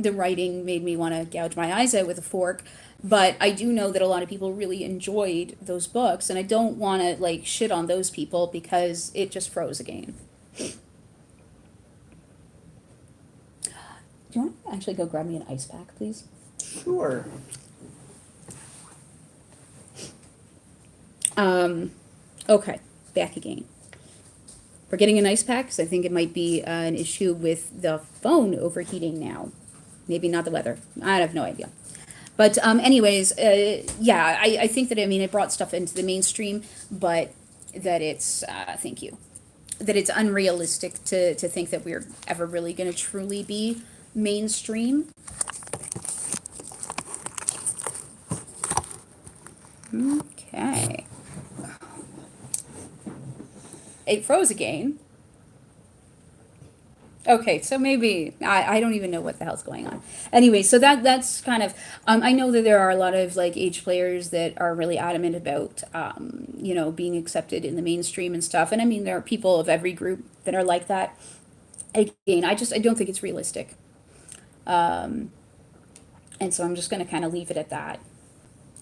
The writing made me want to gouge my eyes out with a fork. But I do know that a lot of people really enjoyed those books, and I don't want to like shit on those people because it just froze again. Do you want to actually go grab me an ice pack, please? Sure. Okay, back again. We're getting an ice pack because I think it might be an issue with the phone overheating now. Maybe not the weather. I have no idea. But anyways, yeah, I think that, I mean, it brought stuff into the mainstream, but that it's, thank you, that it's unrealistic to think that we're ever really going to truly be mainstream. Okay. It froze again. Okay, so maybe I don't even know what the hell's going on. Anyway, so that's kind of I know that there are a lot of like age players that are really adamant about you know, being accepted in the mainstream and stuff. And I mean, there are people of every group that are like that. Again, I don't think it's realistic. And so I'm just going to kind of leave it at that.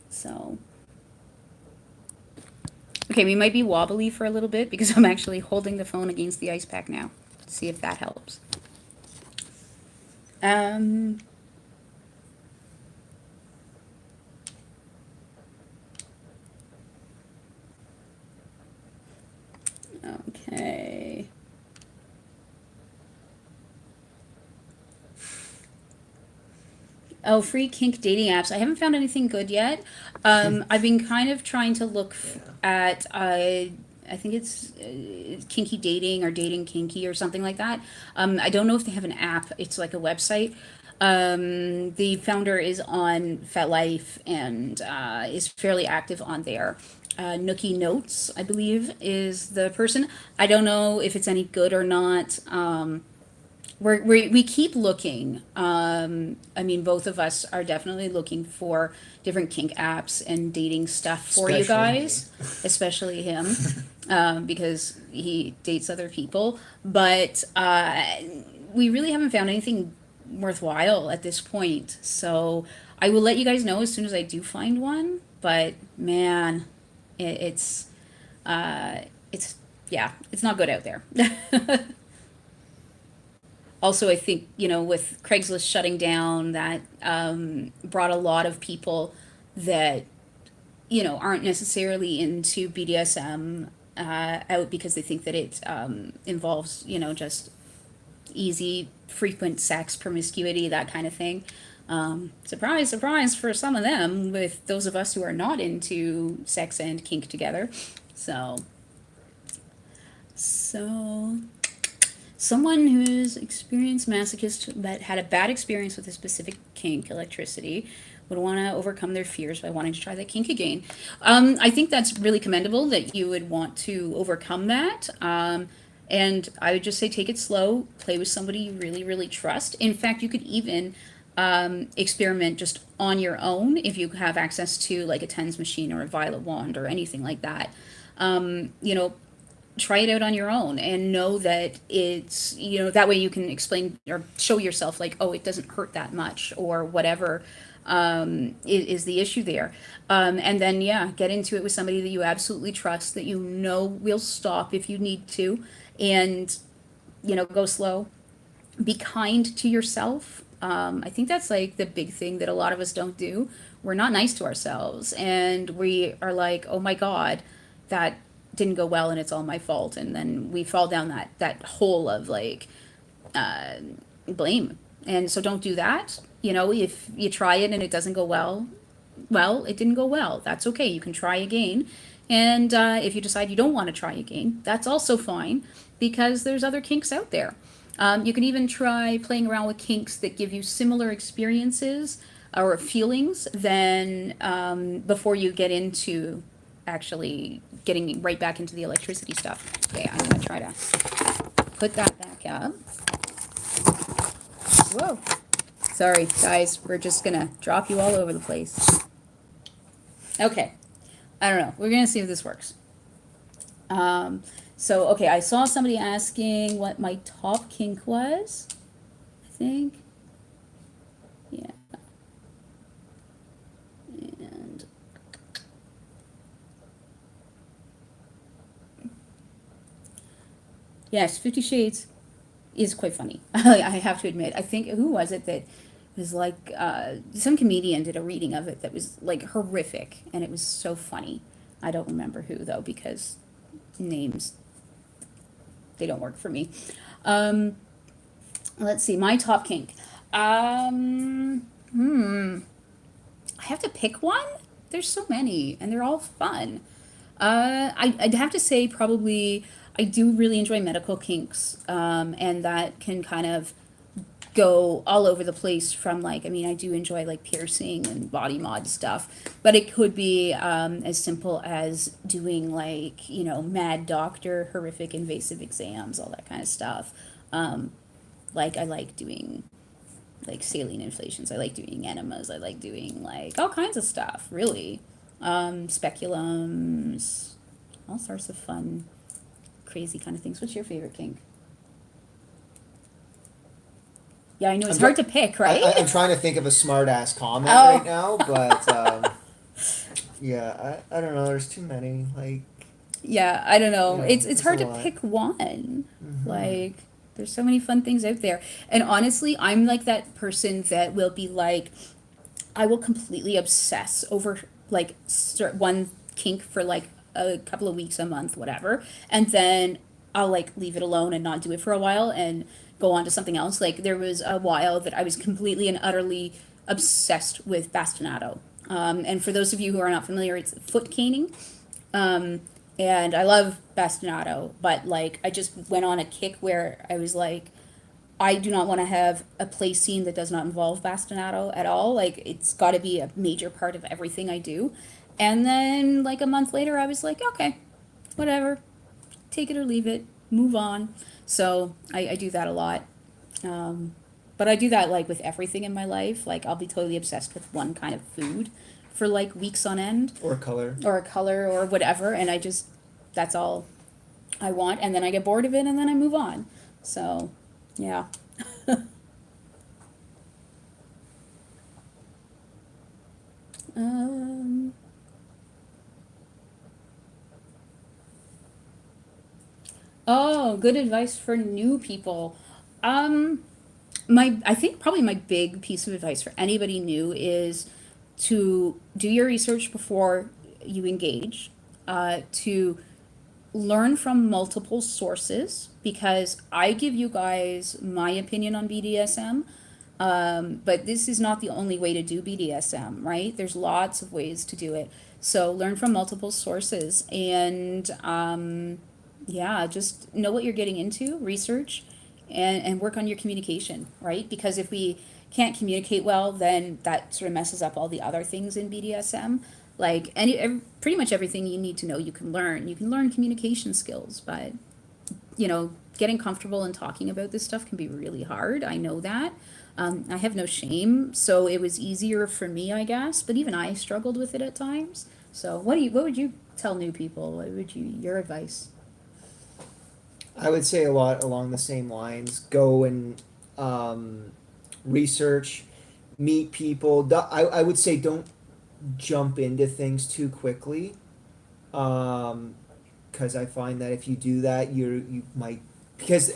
So okay, we might be wobbly for a little bit because I'm actually holding the phone against the ice pack now. See if that helps. Okay. Oh, free kink dating apps. I haven't found anything good yet. I've been kind of trying to look at I think it's Kinky Dating or Dating Kinky or something like that. I don't know if they have an app. It's like a website. The founder is on FetLife and is fairly active on there. Nookie Notes, I believe, is the person. I don't know if it's any good or not. We keep looking. I mean, both of us are definitely looking for different kink apps and dating stuff for you guys, especially him, because he dates other people. But we really haven't found anything worthwhile at this point. So I will let you guys know as soon as I do find one. But man, it's yeah, it's not good out there. Also, I think, you know, with Craigslist shutting down, that brought a lot of people that, you know, aren't necessarily into BDSM out because they think that it involves, you know, just easy, frequent sex, promiscuity, that kind of thing. Surprise, surprise for some of them, with those of us who are not into sex and kink together. So someone who's experienced masochist but had a bad experience with a specific kink, electricity, would want to overcome their fears by wanting to try that kink again. I think that's really commendable that you would want to overcome that. And I would just say take it slow, play with somebody you really, really trust. In fact, you could even experiment just on your own if you have access to like a TENS machine or a violet wand or anything like that. You know, try it out on your own and know that it's, you know, that way you can explain or show yourself like, oh, it doesn't hurt that much or whatever is the issue there. And then, yeah, get into it with somebody that you absolutely trust, that you know will stop if you need to, and, you know, go slow. Be kind to yourself. I think that's like the big thing that a lot of us don't do. We're not nice to ourselves, and we are like, oh my God, that didn't go well and it's all my fault. And then we fall down that hole of like blame. And so don't do that. You know, if you try it and it doesn't go well, it didn't go well. That's okay. You can try again. And if you decide you don't want to try again, that's also fine, because there's other kinks out there. You can even try playing around with kinks that give you similar experiences or feelings than before you get into actually getting right back into the electricity stuff. Okay, I'm gonna try to put that back up. Whoa. Sorry, guys, we're just gonna drop you all over the place. Okay, I don't know. We're gonna see if this works. So, okay, I saw somebody asking what my top kink was, I think. Yeah. And yes, 50 Shades is quite funny. I have to admit. I think, who was it that was like, some comedian did a reading of it that was like horrific, and it was so funny. I don't remember who though, because names, they don't work for me. Um, let's see, my top kink. I have to pick one? There's so many, and they're all fun. I'd have to say probably I do really enjoy medical kinks, and that can kind of go all over the place from like, I mean, I do enjoy like piercing and body mod stuff, but it could be as simple as doing like, you know, mad doctor, horrific invasive exams, all that kind of stuff. Like I like doing like saline inflations. I like doing enemas. I like doing like all kinds of stuff, really. Speculums, all sorts of fun, crazy kind of things. What's your favorite kink? Yeah, I know it's hard to pick, right? I'm trying to think of a smart ass comment Oh. right now, but yeah, I don't know. There's too many. Like, Yeah, I don't know. Yeah, It's it's hard a to lot. pick one. Mhm. Like there's so many fun things out there. And honestly, I'm like that person that will be like, I will completely obsess over like one kink for like a couple of weeks, a month, whatever, and then I'll like leave it alone and not do it for a while and go on to something else. Like there was a while that I was completely and utterly obsessed with bastinado. And for those of you who are not familiar, it's foot caning. Um, and I love bastinado, but like I just went on a kick where I was like, I do not want to have a play scene that does not involve bastinado at all. Like it's got to be a major part of everything I do. And then like a month later, I was like, okay, whatever, take it or leave it, move on. So I do that a lot. Um, but I do that like with everything in my life. Like I'll be totally obsessed with one kind of food for like weeks on end, Or color. or a color or whatever, and I just, that's all I want, and then I get bored of it and then I move on. So, yeah. um, oh, good advice for new people. Um, I think probably my big piece of advice for anybody new is to do your research before you engage, to learn from multiple sources, because I give you guys my opinion on BDSM. But this is not the only way to do BDSM, right? There's lots of ways to do it. So learn from multiple sources, and yeah, just know what you're getting into, research, and work on your communication, right? Because if we can't communicate well, then that sort of messes up all the other things in BDSM. Like pretty much everything you need to know, you can learn. You can learn communication skills, but you know, getting comfortable and talking about this stuff can be really hard. I know that. I have no shame, so it was easier for me, I guess. But even I struggled with it at times. So, what would you tell new people? What would your advice? I would say a lot along the same lines. Go and research, meet people. I would say don't jump into things too quickly, because I find that if you do that, you might, because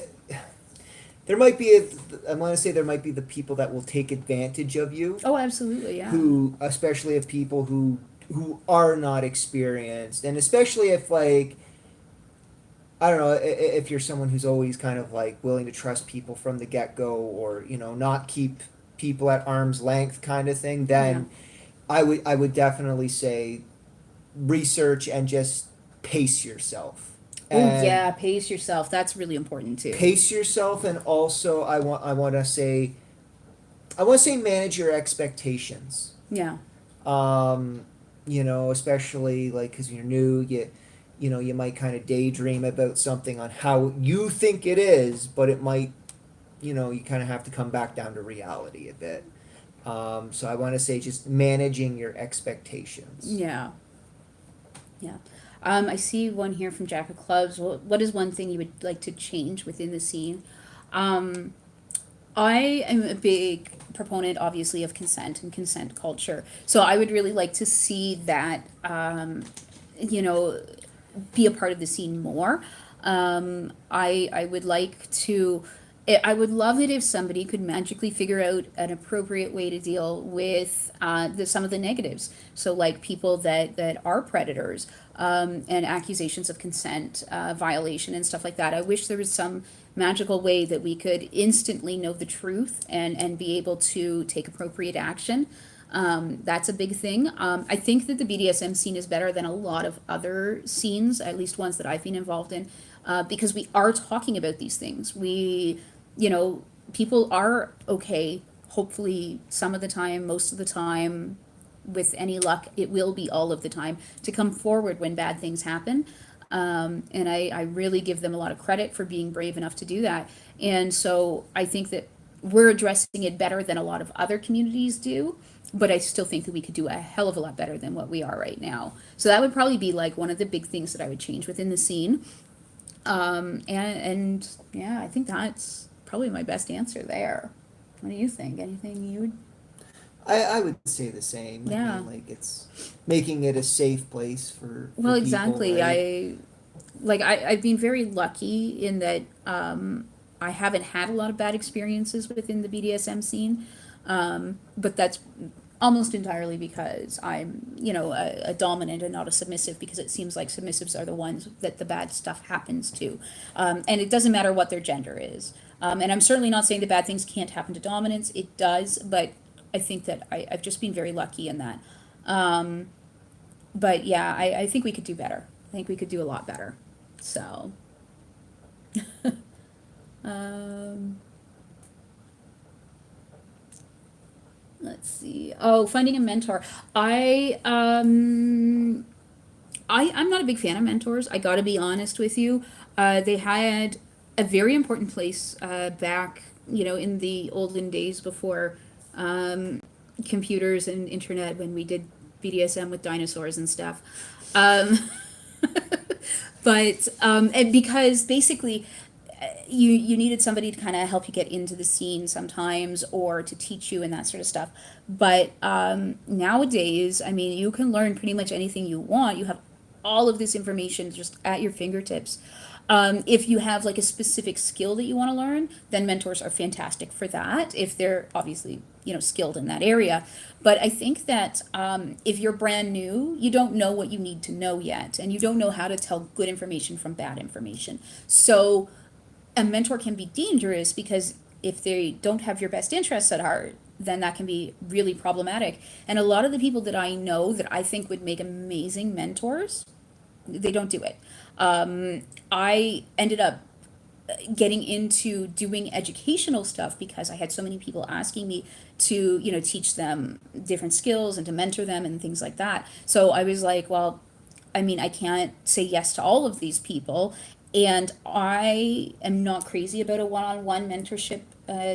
there might be I want to say there might be the people that will take advantage of you, Oh, absolutely, yeah. who, especially of people who are not experienced, and especially if, like, I don't know, if you're someone who's always kind of like willing to trust people from the get-go, or not keep people at arm's length kind of thing, then I would definitely say research and just pace yourself. Oh And yeah, pace yourself. That's really important too. pace yourself, and also I want to say manage your expectations. Yeah. Especially like because you're new, you might kind of daydream about something on how you think it is, but it might, you kind of have to come back down to reality a bit. So I want to say just managing your expectations. Yeah. Yeah. I see one here from Jack of Clubs. What is one thing you would like to change within the scene? Um, I am a big proponent, obviously, of consent and consent culture. So I would really like to see that, you know, be a part of the scene more. I would like to. I would love it if somebody could magically figure out an appropriate way to deal with some of the negatives. So, like people that are predators and accusations of consent violation and stuff like that. I wish there was some magical way that we could instantly know the truth and be able to take appropriate action. That's a big thing. I think that the BDSM scene is better than a lot of other scenes, at least ones that I've been involved in, because we are talking about these things. People are okay, hopefully, some of the time, most of the time, with any luck, it will be all of the time, to come forward when bad things happen. And I really give them a lot of credit for being brave enough to do that. And so I think that we're addressing it better than a lot of other communities do, but I still think that we could do a hell of a lot better than what we are right now. So that would probably be like one of the big things that I would change within the scene. And yeah, I think that's probably my best answer there. What do you think? Anything you would? I would say the same. Yeah. I mean, like it's making it a safe place for Well, people, exactly. right? I've been very lucky in that I haven't had a lot of bad experiences within the BDSM scene, but that's almost entirely because I'm, a dominant and not a submissive, because it seems like submissives are the ones that the bad stuff happens to. And it doesn't matter what their gender is. And I'm certainly not saying that bad things can't happen to dominants. It does, but I think that I've just been very lucky in that. But yeah, I think we could do better. I think we could do a lot better. So, let's see. Oh, finding a mentor. I'm not a big fan of mentors. I got to be honest with you. They had a very important place back, in the olden days before computers and internet, when we did BDSM with dinosaurs and stuff. Um, and because basically you needed somebody to kind of help you get into the scene sometimes, or to teach you and that sort of stuff. But nowadays, I mean, you can learn pretty much anything you want. You have all of this information just at your fingertips. If you have like a specific skill that you want to learn, then mentors are fantastic for that, if they're obviously, skilled in that area. But I think that if you're brand new, you don't know what you need to know yet, and you don't know how to tell good information from bad information. So a mentor can be dangerous, because if they don't have your best interests at heart, then that can be really problematic. And a lot of the people that I know that I think would make amazing mentors, they don't do it. I ended up getting into doing educational stuff because I had so many people asking me to, teach them different skills and to mentor them and things like that. So I was like, well, I mean, I can't say yes to all of these people. And I am not crazy about a one-on-one mentorship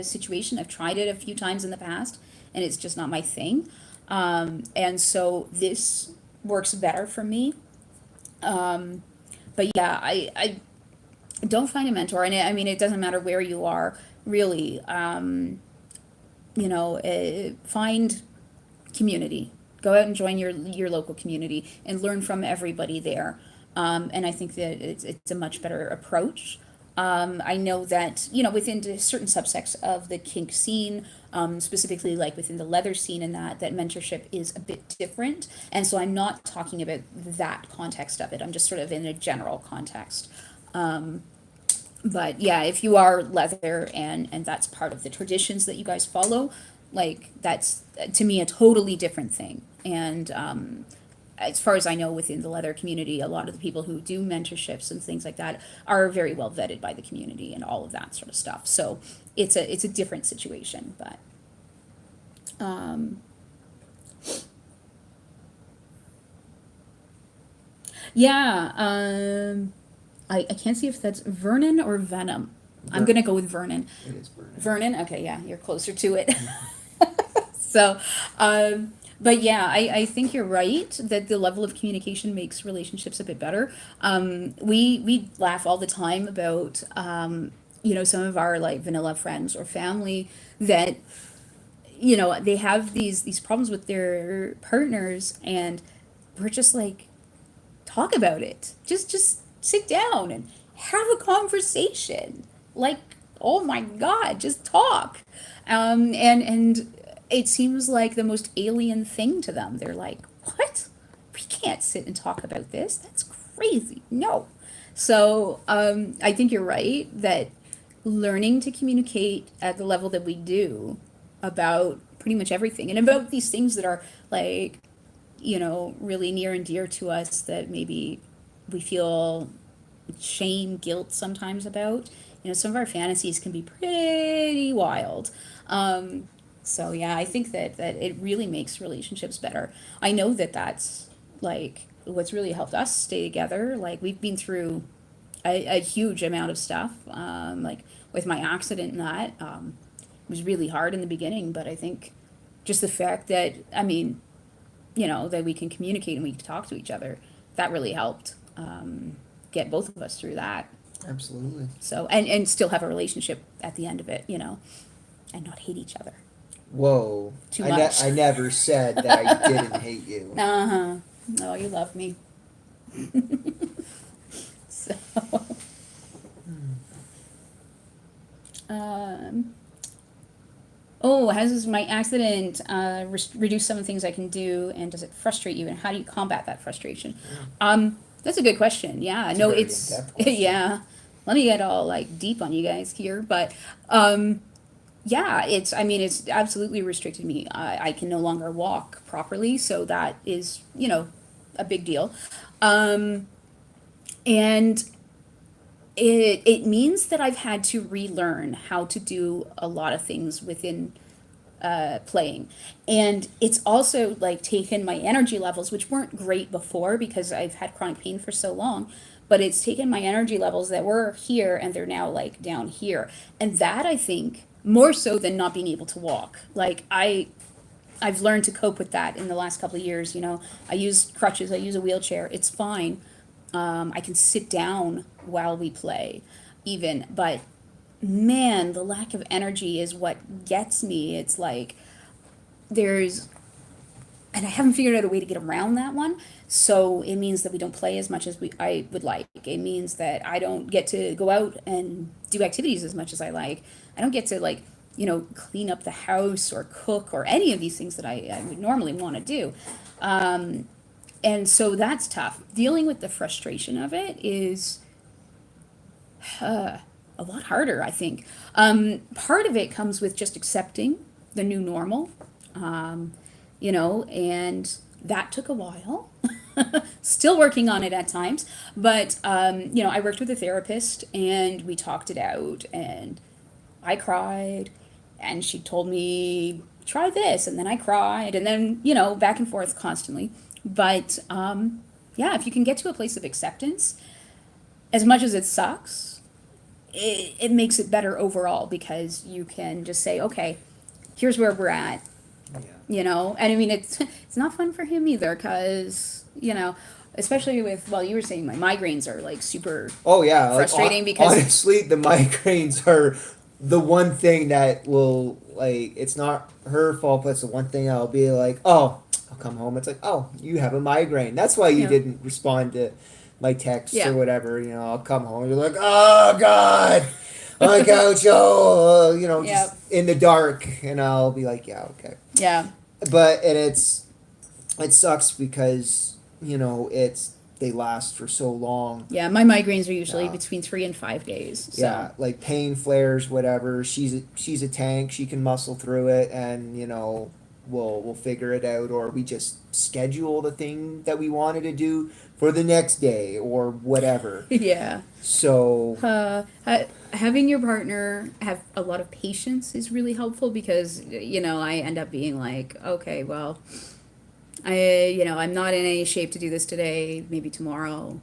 situation. I've tried it a few times in the past, and it's just not my thing. And so this works better for me. But yeah, I don't find a mentor. And I mean, it doesn't matter where you are, really. Find community. Go out and join your local community and learn from everybody there. And I think that it's a much better approach. I know that, within certain subsects of the kink scene, specifically like within the leather scene, and that mentorship is a bit different. And so I'm not talking about that context of it. I'm just sort of in a general context. But yeah, if you are leather and that's part of the traditions that you guys follow, like that's to me a totally different thing. And as far as I know, within the leather community, a lot of the people who do mentorships and things like that are very well vetted by the community and all of that sort of stuff. So it's a different situation, but yeah. I can't see if that's Vernon or Venom. I'm gonna go with Vernon. It is burning. Vernon, okay, yeah, you're closer to it. So, But yeah, I think you're right that the level of communication makes relationships a bit better. We laugh all the time about some of our like vanilla friends or family that they have these problems with their partners, and we're just like, talk about it. Just sit down and have a conversation. Like, oh my God, just talk. And it seems like the most alien thing to them. They're like, what? We can't sit and talk about this. That's crazy. No. So I think you're right that learning to communicate at the level that we do about pretty much everything and about these things that are like really near and dear to us that maybe we feel shame, guilt sometimes about. Some of our fantasies can be pretty wild. So yeah, I think that it really makes relationships better. I know that that's like what's really helped us stay together. Like we've been through a huge amount of stuff. Like with my accident and that, it was really hard in the beginning, but I think just the fact that, that we can communicate and we can talk to each other, that really helped get both of us through that. Absolutely. So, and still have a relationship at the end of it, and not hate each other Whoa. too much. I never said that I didn't hate you. Uh-huh. No, you love me. So, has my accident reduced some of the things I can do, and does it frustrate you, and how do you combat that frustration? That's a good question. Yeah, It's a no, very it's in-depth question. yeah. Let me get all like deep on you guys here, but yeah, it's absolutely restricted me. I can no longer walk properly, so that is a big deal, and it means that I've had to relearn how to do a lot of things within playing. And it's also like taken my energy levels, which weren't great before because I've had chronic pain for so long, but it's taken my energy levels that were here and they're now like down here. And that I think more so than not being able to walk. Like I've learned to cope with that in the last couple of years. I use crutches, I use a wheelchair, it's fine. I can sit down while we play, even, but man, the lack of energy is what gets me. It's like there's, and I haven't figured out a way to get around that one. So it means that we don't play as much as I would like. It means that I don't get to go out and do activities as much as I like. I don't get to like, clean up the house or cook or any of these things that I would normally want to do. And so that's tough. Dealing with the frustration of it is a lot harder, I think. Part of it comes with just accepting the new normal, and that took a while. Still working on it at times, but I worked with a therapist and we talked it out, and I cried, and she told me try this, and then I cried, and then back and forth constantly. But yeah, if you can get to a place of acceptance, as much as it sucks, it makes it better overall because you can just say, okay, here's where we're at, Yeah. and I mean, it's not fun for him either because, especially with, well, you were saying my migraines are like super Oh yeah. Like, frustrating because, honestly, the migraines are the one thing that will, like, it's not her fault, but it's the one thing I'll be like, oh, I'll come home. It's like, oh, you have a migraine. That's why you Yeah. didn't respond to my texts Yeah. or whatever. I'll come home. You're like, oh God, on the couch, Yeah. just in the dark, and I'll be like, yeah, okay. yeah, But it sucks because they last for so long. yeah, my migraines are usually Yeah. between 3 and 5 days. So. Yeah, like pain flares, whatever. She's a tank. She can muscle through it, and we'll figure it out, or we just schedule the thing that we wanted to do for the next day or whatever. Yeah. So Having your partner have a lot of patience is really helpful because, I end up being like, okay, well, I'm not in any shape to do this today, maybe tomorrow,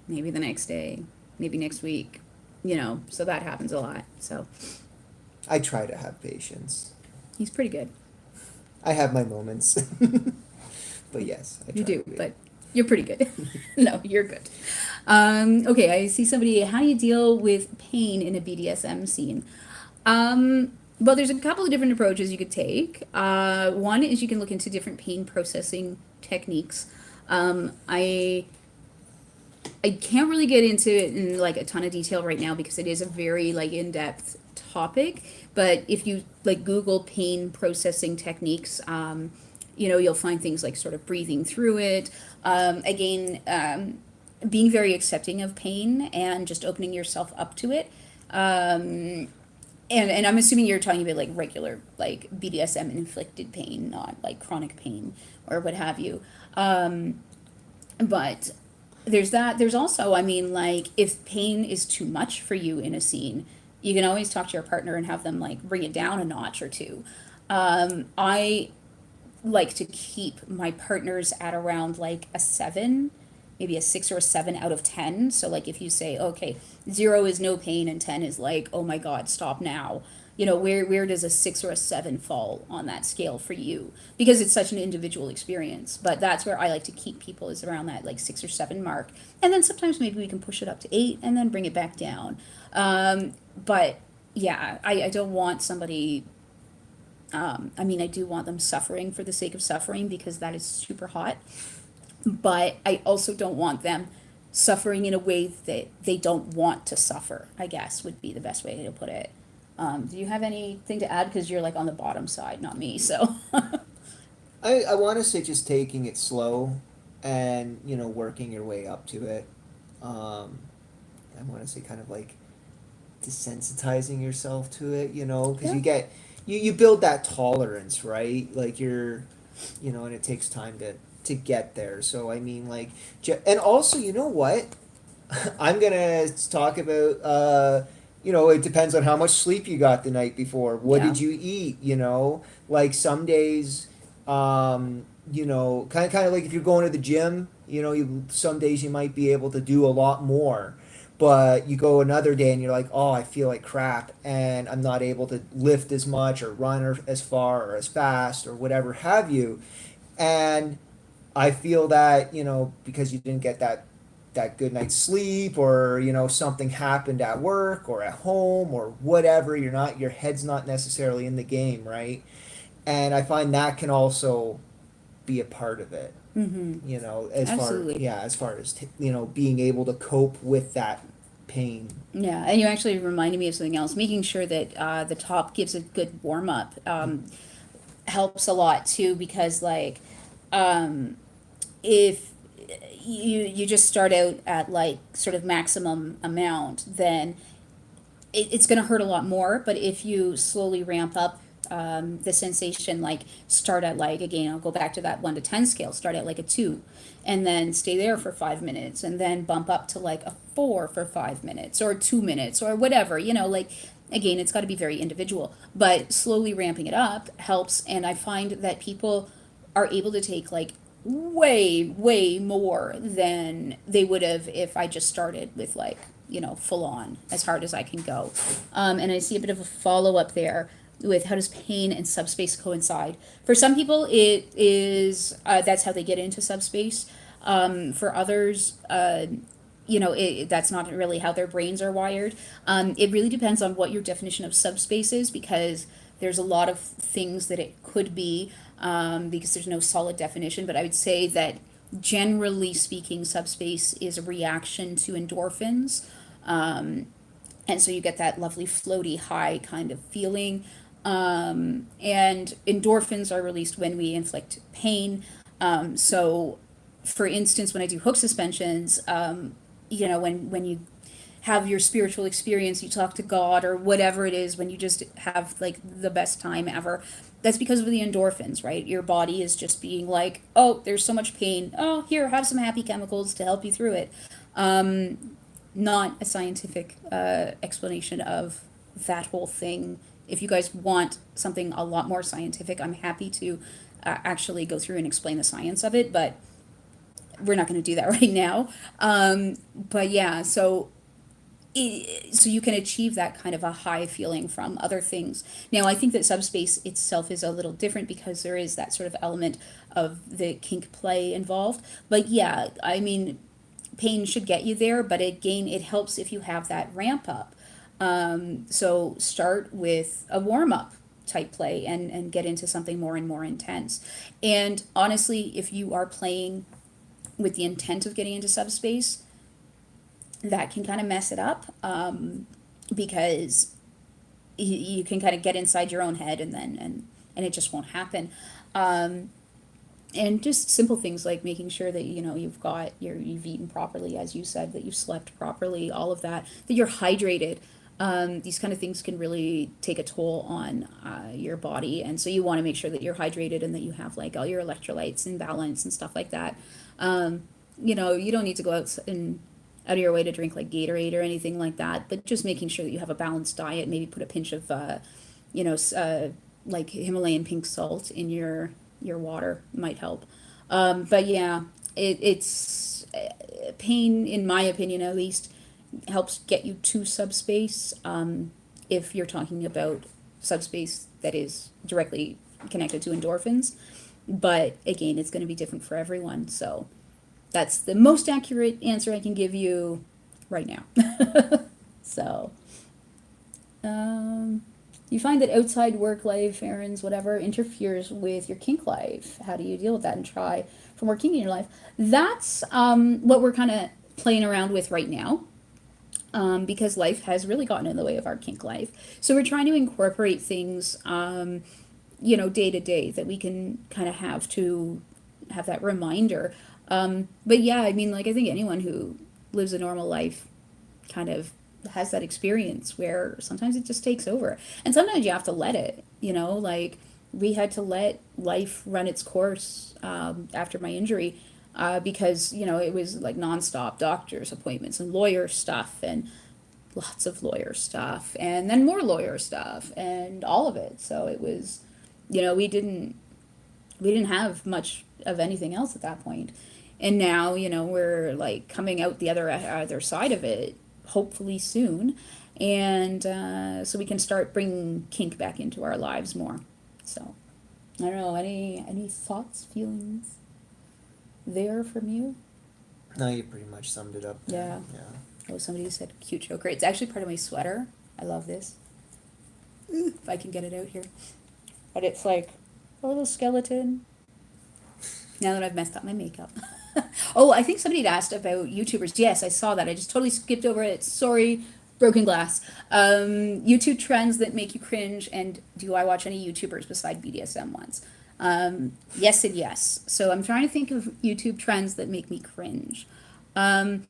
maybe the next day, maybe next week, so that happens a lot. So I try to have patience. he's pretty good. I have my moments. But yes, I You try do, to be. but you're pretty good. No, you're good. Okay, I see somebody. How do you deal with pain in a BDSM scene? Well, there's a couple of different approaches you could take. One is you can look into different pain processing techniques. I can't really get into it in like a ton of detail right now because it is a very like in-depth topic. But if you like Google pain processing techniques, you'll find things like sort of breathing through it. Being very accepting of pain and just opening yourself up to it. And I'm assuming you're talking about like regular like BDSM inflicted pain, not like chronic pain or what have you. But there's that. There's also, I mean, like if pain is too much for you in a scene, you can always talk to your partner and have them like bring it down a notch or two. I like to keep my partners at around like a 7, maybe a 6 or a 7 out of 10. So like if you say, okay, 0 is no pain and 10 is like, oh my God, stop now. Where does a 6 or a 7 fall on that scale for you? Because it's such an individual experience. But that's where I like to keep people is around that like 6 or 7 mark. And then sometimes maybe we can push it up to 8 and then bring it back down. But yeah, I don't want somebody I do want them suffering for the sake of suffering because that is super hot. But I also don't want them suffering in a way that they don't want to suffer, I guess would be the best way to put it. Do you have anything to add? Because you're like on the bottom side, not me, so. I want to say just taking it slow and, working your way up to it. I want to say kind of like desensitizing yourself to it, because you build that tolerance, right? Like and it takes time to get there. So I mean, like, and also, you know what? I'm gonna talk about. It depends on how much sleep you got the night before. What Yeah. did you eat? Like some days, kind of like if you're going to the gym, some days you might be able to do a lot more, but you go another day and you're like, oh, I feel like crap, and I'm not able to lift as much or run as far or as fast or whatever have you, and I feel that because you didn't get that good night's sleep, or something happened at work or at home or whatever, your head's not necessarily in the game, right? And I find that can also be a part of it. Mm-hmm. Absolutely. As far as being able to cope with that pain. Yeah, and you actually reminded me of something else. Making sure that the top gives a good warm up helps a lot too, because like if you just start out at like sort of maximum amount, then it's going to hurt a lot more. But if you slowly ramp up the sensation, like start at like, again, I'll go back to that 1 to 10 scale, start at like a 2 and then stay there for 5 minutes and then bump up to like a 4 for 5 minutes or 2 minutes or whatever, like, again, it's got to be very individual, but slowly ramping it up helps. And I find that people are able to take like way more than they would have if I just started with like, full on as hard as I can go. And I see a bit of a follow up there with how does pain and subspace coincide. For some people, it is that's how they get into subspace. For others, that's not really how their brains are wired. It really depends on what your definition of subspace is, because there's a lot of things that it could be, because there's no solid definition. But I would say that generally speaking, subspace is a reaction to endorphins. And so you get that lovely floaty high kind of feeling. And endorphins are released when we inflict pain. So for instance, when I do hook suspensions, when you have your spiritual experience, you talk to God or whatever it is, when you just have like the best time ever, that's because of the endorphins, right? Your body is just being like, oh, there's so much pain. Oh, here, have some happy chemicals to help you through it. Not a scientific explanation of that whole thing. If you guys want something a lot more scientific, I'm happy to actually go through and explain the science of it, but we're not going to do that right now. But yeah, so so you can achieve that kind of a high feeling from other things. Now, I think that subspace itself is a little different because there is that sort of element of the kink play involved. But yeah, I mean, pain should get you there, but again, it helps if you have that ramp up. So start with a warm up type play and get into something more and more intense. And honestly, if you are playing with the intent of getting into subspace, that can kind of mess it up, because you can kind of get inside your own head and then and it just won't happen. And just simple things like making sure that you've eaten properly, as you said, that you've slept properly, all of that, that you're hydrated. These kind of things can really take a toll on your body, and so you want to make sure that you're hydrated and that you have like all your electrolytes in balance and stuff like that. You don't need to go out of your way to drink like Gatorade or anything like that, but just making sure that you have a balanced diet. Maybe put a pinch of like Himalayan pink salt in your water might help. But yeah, it's pain, in my opinion at least, helps get you to subspace, if you're talking about subspace that is directly connected to endorphins. But again, it's going to be different for everyone. So that's the most accurate answer I can give you right now. So, you find that outside work life, errands, whatever, interferes with your kink life. How do you deal with that and try for more kink in your life? That's what we're kind of playing around with right now. Because life has really gotten in the way of our kink life. So we're trying to incorporate things, day to day that we can kind of have to have that reminder. But yeah, I mean, like, I think anyone who lives a normal life kind of has that experience where sometimes it just takes over. And sometimes you have to let it, like we had to let life run its course after my injury. Because it was like nonstop doctor's appointments and lawyer stuff and lots of lawyer stuff and then more lawyer stuff and all of it. So it was, we didn't have much of anything else at that point. And now, we're like coming out the other side of it, hopefully soon. And so we can start bringing kink back into our lives more. So I don't know, any thoughts, feelings there from you? No, you pretty much summed it up there. Yeah. Oh, somebody said cute choker. It's actually part of my sweater. I love this. If I can get it out here. But it's like a little skeleton. Now that I've messed up my makeup. Oh, I think somebody had asked about YouTubers. Yes, I saw that. I just totally skipped over it. Sorry, broken glass. YouTube trends that make you cringe, and do I watch any YouTubers beside BDSM ones? Yes and yes. So I'm trying to think of YouTube trends that make me cringe. Okay,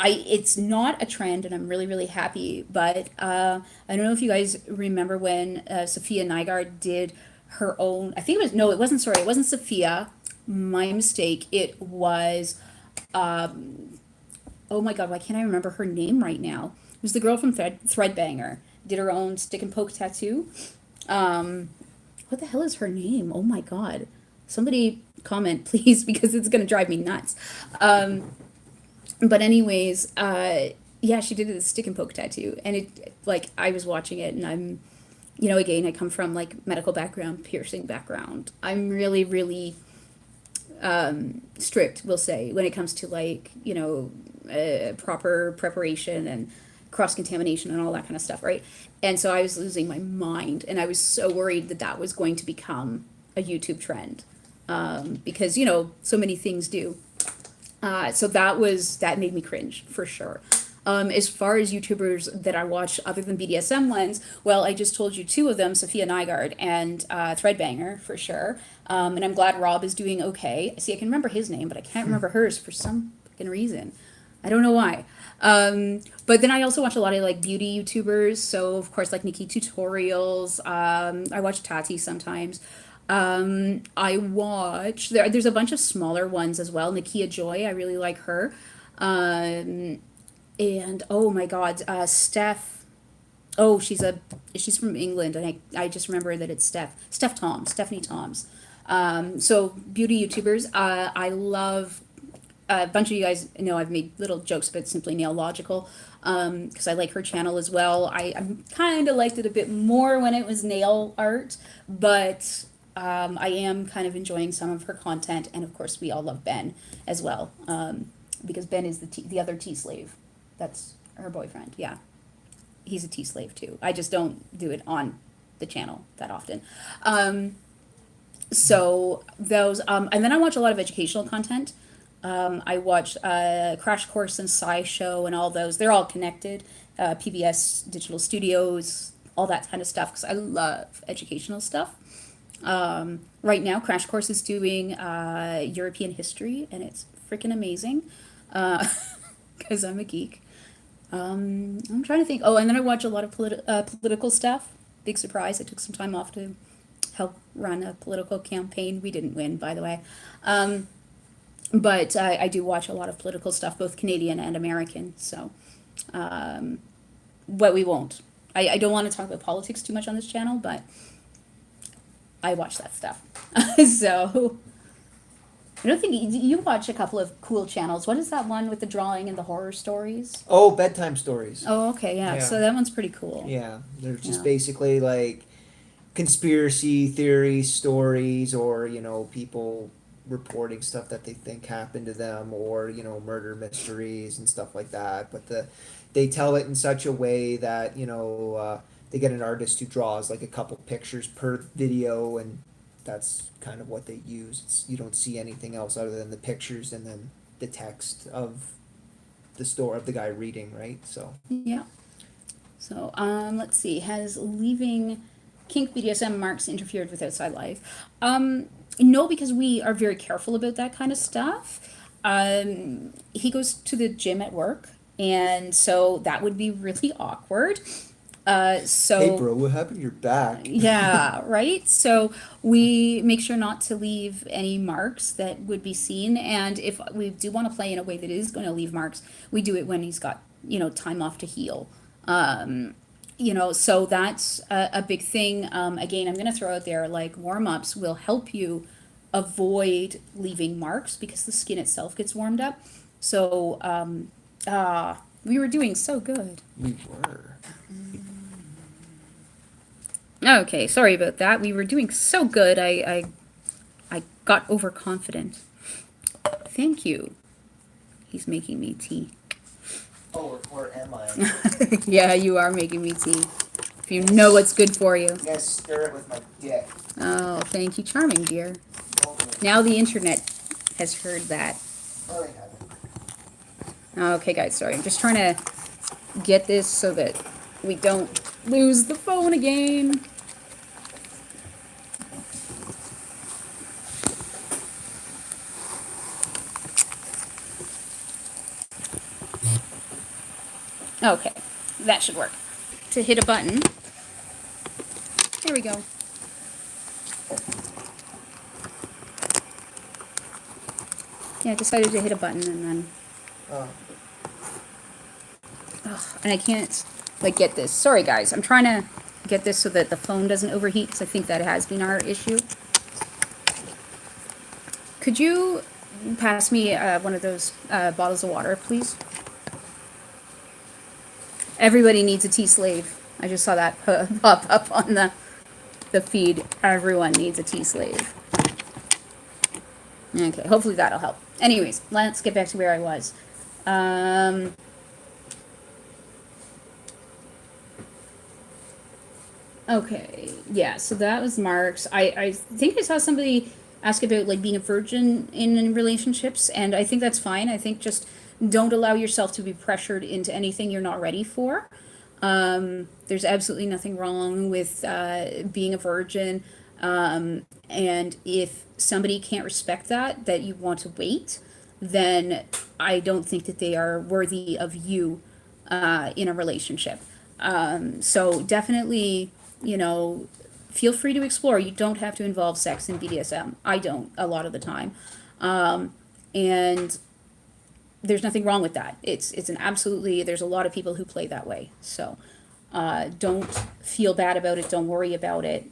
it's not a trend, and I'm really, really happy, but I don't know if you guys remember when Sophia Nygaard did her own, I think it wasn't Sophia, my mistake, it was, oh my god, why can't I remember her name right now? It was the girl from Threadbanger, did her own stick and poke tattoo. What the hell is her name? Oh my god. Somebody comment, please, because it's going to drive me nuts. But anyways, yeah, she did a stick and poke tattoo. And it, like, I was watching it and I'm, again, I come from, like, medical background, piercing background. I'm really, really strict, we'll say, when it comes to, like, proper preparation and cross-contamination and all that kind of stuff, right? And so I was losing my mind, and I was so worried that was going to become a YouTube trend, because, so many things do. So that made me cringe, for sure. As far as YouTubers that I watch other than BDSM ones, well, I just told you two of them, Sophia Nygaard and Threadbanger, for sure. And I'm glad Rob is doing okay. See, I can remember his name, but I can't remember hers for some fucking reason. I don't know why. But then I also watch a lot of like beauty YouTubers. So of course, like Nikki Tutorials. I watch Tati sometimes. I watch, there's a bunch of smaller ones as well. Nakia Joy, I really like her. And oh my god, Steph. Oh, she's from England, and I just remember that it's Stephanie Toms. So beauty YouTubers. I love a bunch of you guys know I've made little jokes about Simply Nail Logical, because I like her channel as well. I kind of liked it a bit more when it was nail art, but I am kind of enjoying some of her content, and of course we all love Ben as well, because Ben is the other tea slave. That's her boyfriend. Yeah, he's a tea slave too. I just don't do it on the channel that often. So those, and then I watch a lot of educational content. I watch Crash Course and SciShow and all those. They're all connected. PBS Digital Studios, all that kind of stuff, because I love educational stuff. Right now, Crash Course is doing European history, and it's freaking amazing, because I'm a geek. I'm trying to think. Oh, and then I watch a lot of political stuff. Big surprise. I took some time off to help run a political campaign. We didn't win, by the way. But I do watch a lot of political stuff, both Canadian and American. So, but we won't. I don't want to talk about politics too much on this channel, but I watch that stuff. So, I don't think you watch a couple of cool channels. What is that one with the drawing and the horror stories? Oh, bedtime stories. Oh, okay, yeah. Yeah. So that one's pretty cool. Yeah, they're just Yeah. basically like conspiracy theory stories, or people reporting stuff that they think happened to them, or murder mysteries and stuff like that. But they tell it in such a way that they get an artist who draws like a couple pictures per video, and that's kind of what they use. You don't see anything else other than the pictures and then the text of the story of the guy reading, right? So Yeah. So, let's see. Has leaving Kink BDSM marks interfered with outside life? No, because we are very careful about that kind of stuff. He goes to the gym at work, and so that would be really awkward. So hey bro, what happened to your back? yeah, right? So we make sure not to leave any marks that would be seen. And if we do want to play in a way that is going to leave marks, we do it when he's got, time off to heal. So that's a big thing. Again, I'm going to throw out there, like, warm-ups will help you avoid leaving marks because the skin itself gets warmed up. So, we were doing so good. We were. Okay, sorry about that. We were doing so good. I got overconfident. Thank you. He's making me tea. Oh, or am I? Yeah, you are making me tea. If you know what's good for you. Yes, stir it with my dick. Oh, thank you, charming dear. Now the internet has heard that. Oh, they haven't. Okay, guys, sorry. I'm just trying to get this so that we don't lose the phone again. Okay, that should work. To hit a button. There we go. Yeah, I decided to hit a button and then... Oh. Ugh, and I can't, get this. Sorry, guys. I'm trying to get this so that the phone doesn't overheat, because I think that has been our issue. Could you pass me one of those bottles of water, please? Everybody needs a tea slave. I just saw that pop up on the feed. Everyone needs a tea slave. Okay, hopefully that'll help. Anyways, let's get back to where I was. Okay, yeah, so that was Mark's. I think I saw somebody ask about, being a virgin in relationships, and I think that's fine. I think just don't allow yourself to be pressured into anything you're not ready for. There's absolutely nothing wrong with being a virgin. And if somebody can't respect that you want to wait, then I don't think that they are worthy of you in a relationship. So definitely, feel free to explore. You don't have to involve sex in BDSM. I don't a lot of the time. And there's nothing wrong with that. It's an absolutely, there's a lot of people who play that way. So don't feel bad about it. Don't worry about it.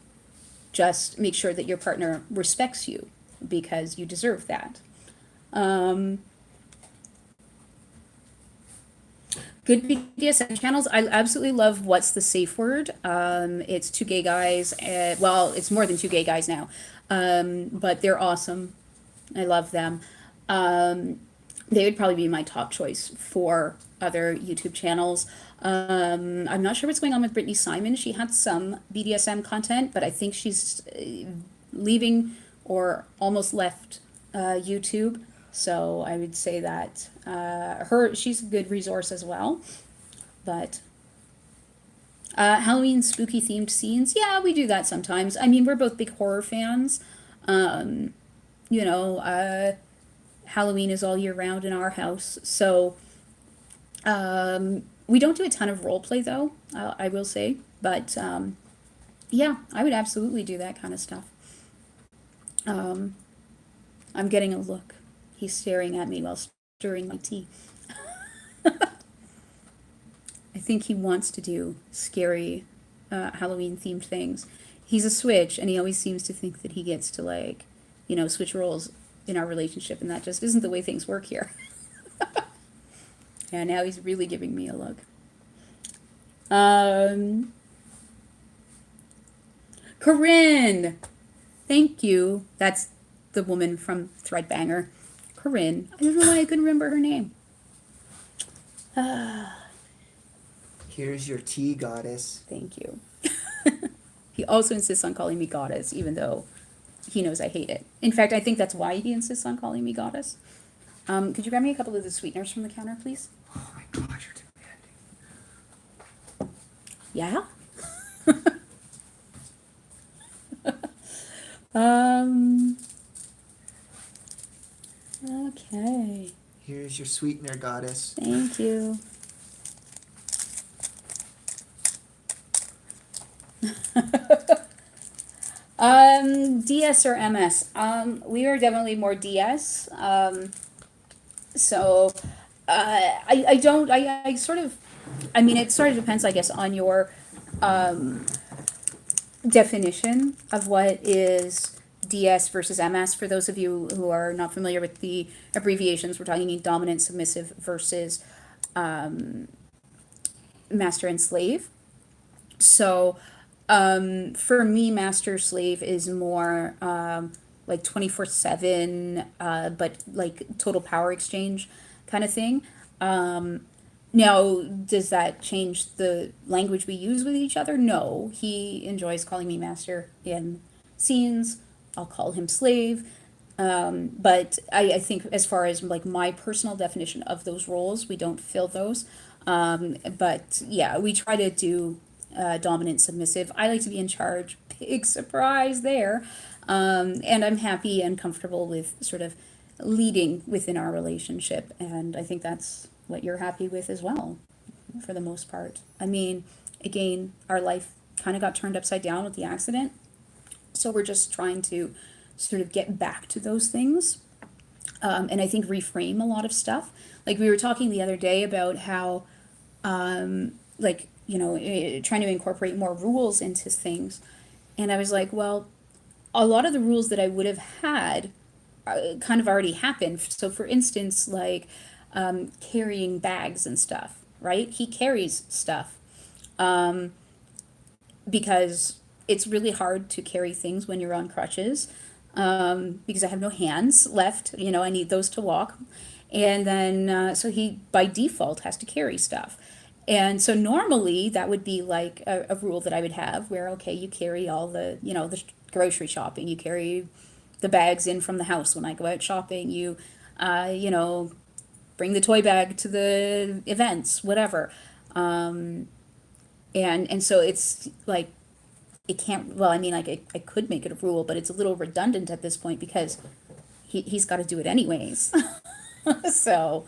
Just make sure that your partner respects you, because you deserve that. good BDSM channels. I absolutely love What's the Safe Word. It's two gay guys. Well, it's more than two gay guys now, but they're awesome. I love them. They would probably be my top choice for other YouTube channels. I'm not sure what's going on with Brittany Simon. She had some BDSM content, but I think she's leaving or almost left YouTube. So I would say that she's a good resource as well. But Halloween spooky themed scenes, yeah, we do that sometimes. I mean, we're both big horror fans. You know, Halloween is all year round in our house, so we don't do a ton of role play though. I will say, but yeah, I would absolutely do that kind of stuff. I'm getting a look. He's staring at me while stirring my tea. I think he wants to do scary Halloween themed things. He's a switch, and he always seems to think that he gets to, like, you know, switch roles in our relationship, and that just isn't the way things work here. And now he's really giving me a look. Corinne! Thank you. That's the woman from Threadbanger. Corinne. I don't know why I couldn't remember her name. Here's your tea, goddess. Thank you. He also insists on calling me goddess, even though he knows I hate it. In fact, I think that's why he insists on calling me goddess. Could you grab me a couple of the sweeteners from the counter, please? Oh my god, you're demanding. Yeah? Okay. Here's your sweetener, goddess. Thank you. DS or MS? We are definitely more DS. So, I sort of, I mean, it sort of depends, I guess, on your, definition of what is DS versus MS. For those of you who are not familiar with the abbreviations, we're talking dominant, submissive versus, master and slave. So, for me, master slave is more like 24/7, but like total power exchange kind of thing. Now, does that change the language we use with each other? No. He enjoys calling me master in scenes. I'll call him slave. But I think as far as like my personal definition of those roles, we don't fill those. But yeah, we try to do dominant, submissive. I like to be in charge. Big surprise there. And I'm happy and comfortable with sort of leading within our relationship. And I think that's what you're happy with as well, for the most part. I mean, again, our life kind of got turned upside down with the accident. So we're just trying to sort of get back to those things. And I think reframe a lot of stuff. Like we were talking the other day about how, like, you know, trying to incorporate more rules into things. And I was like, well, a lot of the rules that I would have had kind of already happened. So for instance, like carrying bags and stuff, right? He carries stuff because it's really hard to carry things when you're on crutches because I have no hands left. You know, I need those to walk. And then, so he by default has to carry stuff. And so normally that would be like a rule that I would have where, okay, you carry all the, you know, the grocery shopping, you carry the bags in from the house when I go out shopping, you know, bring the toy bag to the events, whatever. And so it's like, it can't, well, I mean, like I could make it a rule, but it's a little redundant at this point because he's got to do it anyways. So,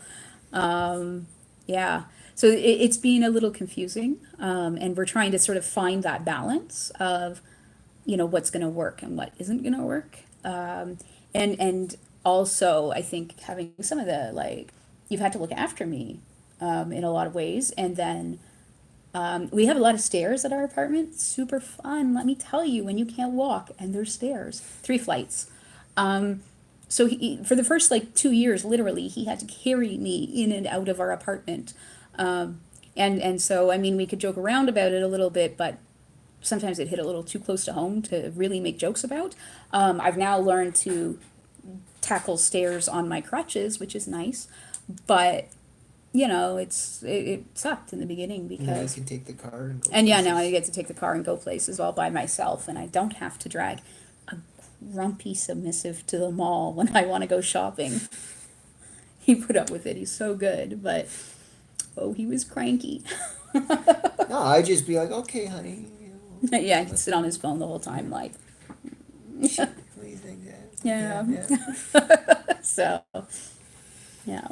yeah. So it's being a little confusing, and we're trying to sort of find that balance of, you know, what's going to work and what isn't going to work. And also, I think having some of the, like, you've had to look after me in a lot of ways. And then we have a lot of stairs at our apartment. Super fun, let me tell you, when you can't walk and there's stairs, 3 flights. So for the first like 2 years, literally, he had to carry me in and out of our apartment. And so, I mean, we could joke around about it a little bit, but sometimes it hit a little too close to home to really make jokes about. I've now learned to tackle stairs on my crutches, which is nice, but you know, it sucked in the beginning Now you because, can take the car and go. and yeah, now I places. get to take the car and go places all by myself, and I don't have to drag a grumpy submissive to the mall when I want to go shopping. He put up with it. He's so good, but oh, he was cranky. No, I'd just be like, okay, honey. You know, Yeah, he'd sit on his phone the whole time, like, what do you think? yeah. So, yeah.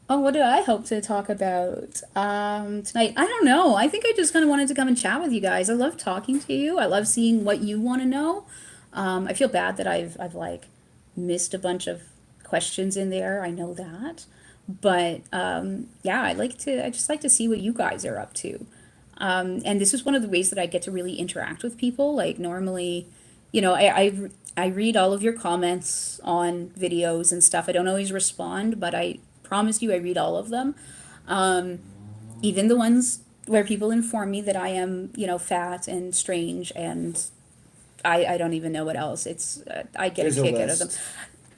Oh, what did I hope to talk about tonight? I don't know. I think I just kind of wanted to come and chat with you guys. I love talking to you. I love seeing what you want to know. I feel bad that I've like missed a bunch of questions in there. I know that, but yeah, I just like to see what you guys are up to. And this is one of the ways that I get to really interact with people. Like normally, you know, I read all of your comments on videos and stuff. I don't always respond, but I promise you I read all of them. Even the ones where people inform me that I am, you know, fat and strange and I don't even know what else. I get There's a a kick out of them. list.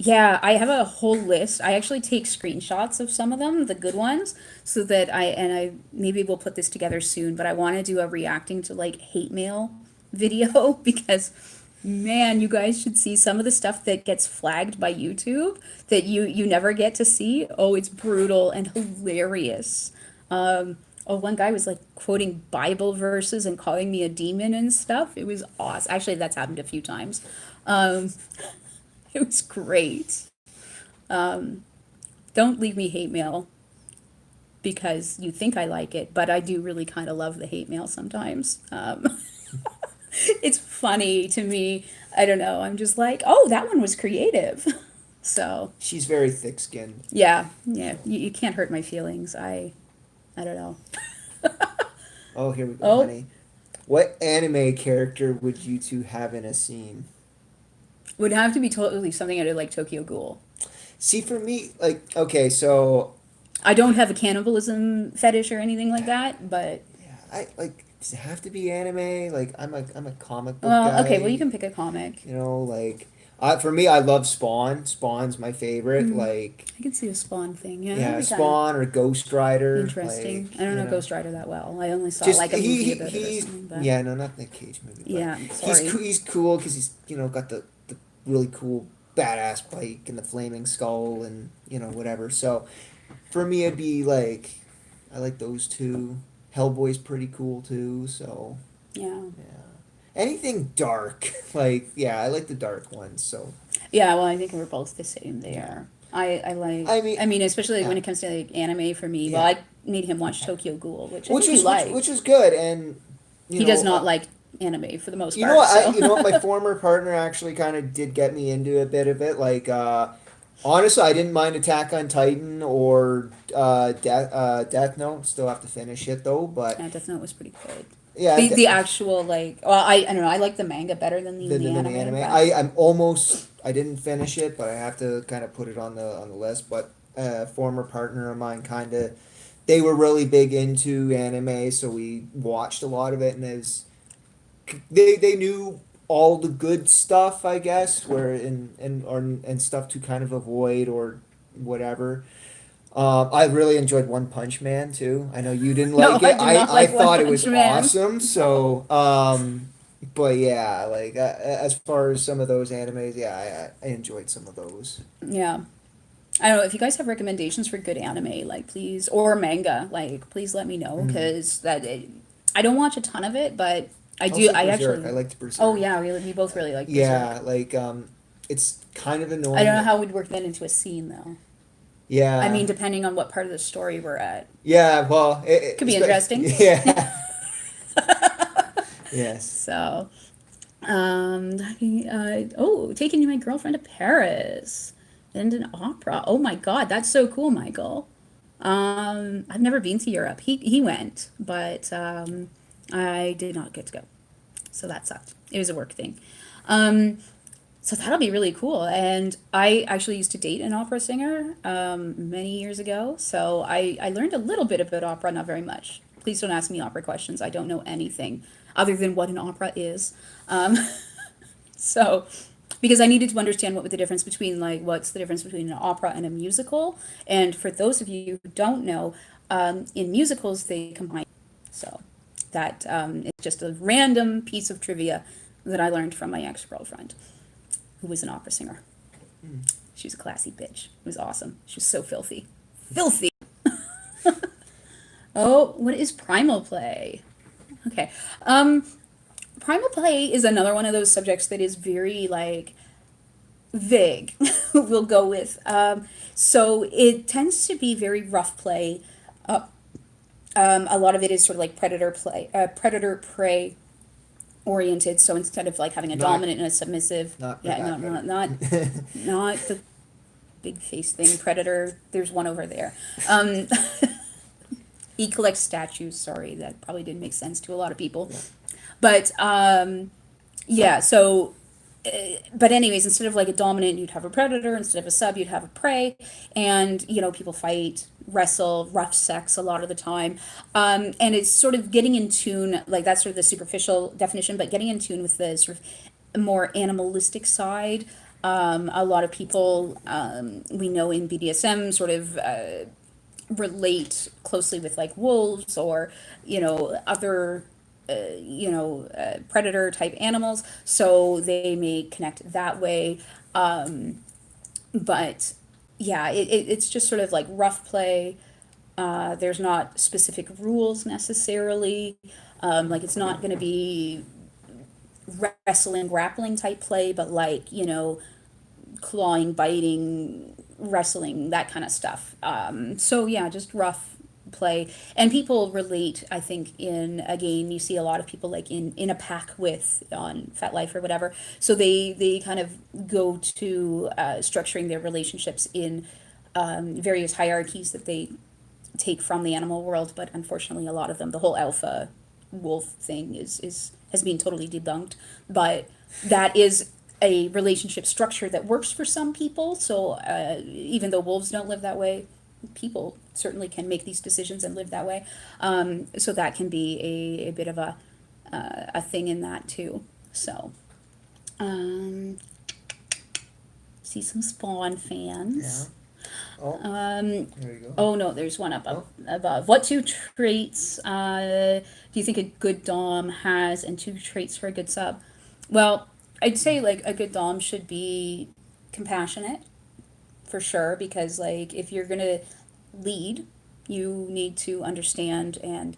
Yeah, I have a whole list. I actually take screenshots of some of them, the good ones, so that I maybe we'll put this together soon, but I want to do a reacting to like hate mail video because man, you guys should see some of the stuff that gets flagged by YouTube that you never get to see. Oh, it's brutal and hilarious. Oh, one guy was like quoting Bible verses and calling me a demon and stuff. It was awesome. Actually, that's happened a few times. Um, it was great. Don't leave me hate mail because you think I like it, but I do really kind of love the hate mail sometimes. It's funny to me. I don't know. I'm just like, oh, that one was creative. So She's very thick-skinned. yeah, you can't hurt my feelings. I don't know. Oh, here we go, Oh. honey. What anime character would you two have in a scene? Would have to be totally something I did like Tokyo Ghoul. See, for me, like, okay, so I don't have a cannibalism fetish or anything like that, but yeah, I like. Does it have to be anime? Like, I'm a comic book well, guy. okay, well you can pick a comic. You know, like, for me, I love Spawn. Spawn's my favorite. Mm. Like, I can see a Spawn thing. Yeah, yeah, that'd be Spawn or Ghost Rider. kinda interesting. Like, I don't you know Ghost Rider that well. I only saw Just like a movie about it or he's something. But yeah, no, not the Cage movie. But yeah, sorry. he's cool because he's got the really cool badass bike and the flaming skull and whatever. So for me, it'd be like I like those two. Hellboy's pretty cool too. So Yeah. yeah, anything dark like I like the dark ones. So Yeah, well, I think we're both the same there. I like. I mean, especially when yeah. it comes to like anime for me. Yeah. Well, I made him watch Tokyo Ghoul, which I think he was liked. which was good, and He does not like anime for the most You part. know what? So. You know what? My former partner actually kind of did get me into a bit of it. Like, honestly, I didn't mind Attack on Titan or Death Note. Still have to finish it though. But Yeah, Death Note was pretty good. yeah, The actual like, well, I don't know. I like the manga better than the anime. But- I didn't finish it, but I have to kind of put it on the list. But a former partner of mine they were really big into anime, so we watched a lot of it, and they knew all the good stuff, I guess, where and stuff to kind of avoid or whatever. I really enjoyed One Punch Man too. I know you didn't No, like I it. did not like I One thought it was Punch Man. awesome. So, but yeah, like as far as some of those animes, yeah, I enjoyed some of those. Yeah. I don't know if you guys have recommendations for good anime, like please, or manga, like please let me know because I don't watch a ton of it, but I do. Also I Berserk. actually. I liked Berserk. Oh yeah, we both really like. Berserk. Yeah, like it's kind of annoying. I don't know how we'd work that into a scene though. Yeah. I mean, depending on what part of the story we're at. Yeah, well, it Could be interesting. Yeah. Yes. So, taking my girlfriend to Paris and an opera. Oh my God, that's so cool, Michael. I've never been to Europe. He went, but I did not get to go, so that sucked. It was a work thing. So So that'll be really cool. And I actually used to date an opera singer many years ago. So I learned a little bit about opera, not very much. Please don't ask me opera questions. I don't know anything other than what an opera is. Um, so, because I needed to understand what was the difference between, like, what's the difference between an opera and a musical. And for those of you who don't know, in musicals, they combine. So that is just a random piece of trivia that I learned from my ex girlfriend, who was an opera singer. She was a classy bitch. It was awesome. She was so filthy. Filthy! Oh, what is primal play? Okay. Primal play is another one of those subjects that is very, like, vague, we'll go with. So it tends to be very rough play. Uh, a lot of it is sort of like predator prey oriented. So instead of like having a Not- dominant and a submissive, Not yeah, that not the big face thing. Predator. There's one over there. Um, he collects statues. Sorry, that probably didn't make sense to a lot of people. But yeah, so but anyways, instead of like a dominant, you'd have a predator. Instead of a sub, you'd have a prey. And people fight, wrestle, rough sex a lot of the time. And it's sort of getting in tune, like that's sort of the superficial definition, but getting in tune with the sort of more animalistic side. A lot of people we know in BDSM sort of relate closely with like wolves or other predator type animals, so they may connect that way. But yeah, it's just sort of like rough play. There's not specific rules necessarily. Like it's not going to be wrestling, grappling type play, but like, clawing, biting, wrestling, that kind of stuff. So yeah, just rough play. And people relate, I think, in a game, you see a lot of people like in a pack with on Fat Life or whatever. So they kind of go to structuring their relationships in various hierarchies that they take from the animal world, but unfortunately a lot of them, the whole alpha wolf thing is has been totally debunked. But that is a relationship structure that works for some people. So even though wolves don't live that way, people certainly can make these decisions and live that way. So that can be a bit of a thing in that too. So see some Spawn fans. Oh, Um, there you go. oh no, there's one above. What two traits do you think a good dom has, and two traits for a good sub? Well, I'd say like a good dom should be compassionate for sure, because like if you're gonna lead, you need to understand and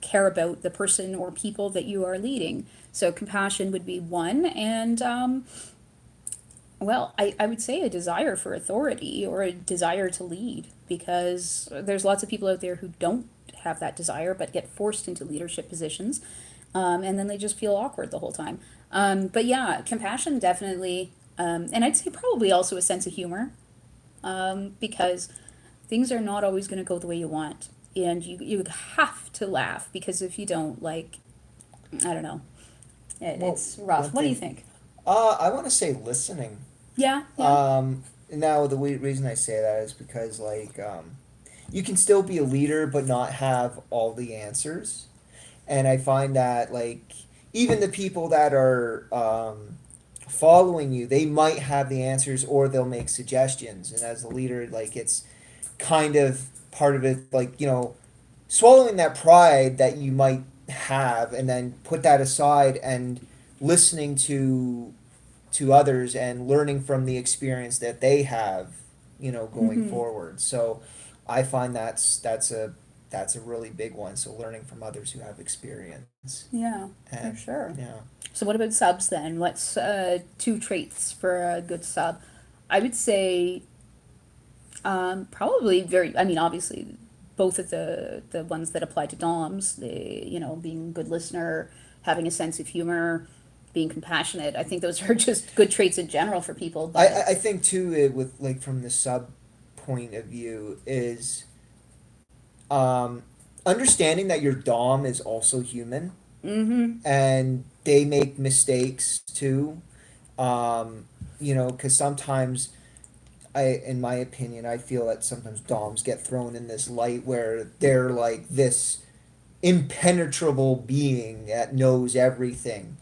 care about the person or people that you are leading. So compassion would be one, and well, I would say a desire for authority or a desire to lead, because there's lots of people out there who don't have that desire but get forced into leadership positions, and then they just feel awkward the whole time. But yeah, compassion definitely, and I'd say probably also a sense of humor, because things are not always going to go the way you want, and you have to laugh, because if you don't, like, I don't know, Well, it's rough. one What do you thing- think? I want to say listening. Yeah, yeah. Now the reason I say that is because like you can still be a leader but not have all the answers, and I find that like even the people that are following you, they might have the answers or they'll make suggestions, and as a leader, like it's kind of part of it, like swallowing that pride that you might have, and then put that aside and listening to others and learning from the experience that they have, going forward. So I find that's a really big one. So learning from others who have experience. Yeah, for And sure. yeah. So what about subs then? What's two traits for a good sub? I would say probably very. I mean, obviously, both of the ones that apply to DOMs, being a good listener, having a sense of humor, being compassionate. I think those are just good traits in general for people. But I think too, with like from the sub point of view is understanding that your dom is also human mm-hmm. and they make mistakes too. You know, because sometimes in my opinion, I feel that sometimes DOMs get thrown in this light where they're like this impenetrable being that knows everything,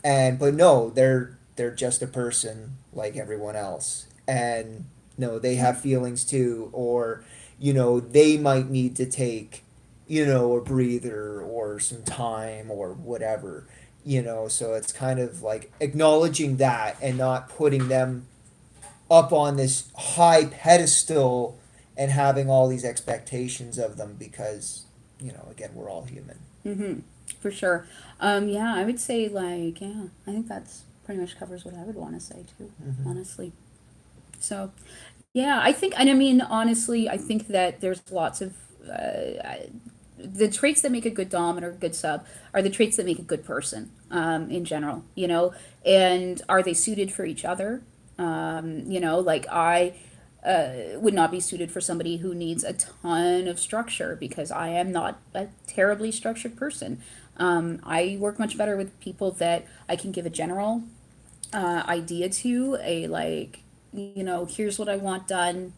and but no, they're just a person like everyone else, and no, they have feelings too, or you know, they might need to take, you know, a breather or some time or whatever, you know. So it's kind of like acknowledging that and not putting them up on this high pedestal and having all these expectations of them because, you know, again, we're all human. Mm-hmm. For sure. Yeah, I would say like, yeah, I think that's pretty much covers what I would want to say too, Mhm. honestly. So, yeah, I think, and I mean, honestly, I think that there's lots of the traits that make a good dom or a good sub are the traits that make a good person in general, you know, and are they suited for each other? You know, like I would not be suited for somebody who needs a ton of structure because I am not a terribly structured person. I work much better with people that I can give a general idea to, a like, you know, here's what I want done,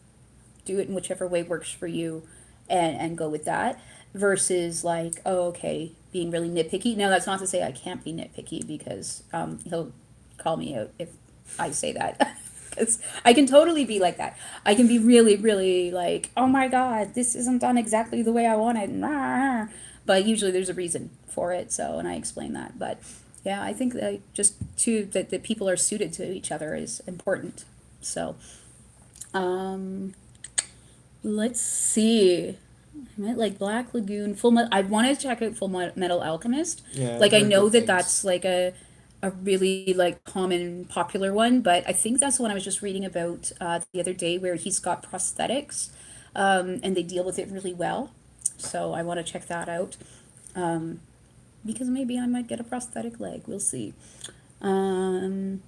do it in whichever way works for you, and go with that, versus like, oh, okay, being really nitpicky. Now, that's not to say I can't be nitpicky because he'll call me out if I say that. Because I can totally be like that. I can be really, really like, oh my God, this isn't done exactly the way I want it. But usually there's a reason for it. So, and I explain that. But yeah, I think that just too, that people are suited to each other is important. So, um, let's see. I meant like Black Lagoon, Full Metal. I want to check out Full Metal Alchemist. Yeah, I've Like I heard know good that things. that's like a really like common popular one, but I think that's the one I was just reading about the other day where he's got prosthetics, and they deal with it really well. So I want to check that out, because maybe I might get a prosthetic leg. We'll see. Um,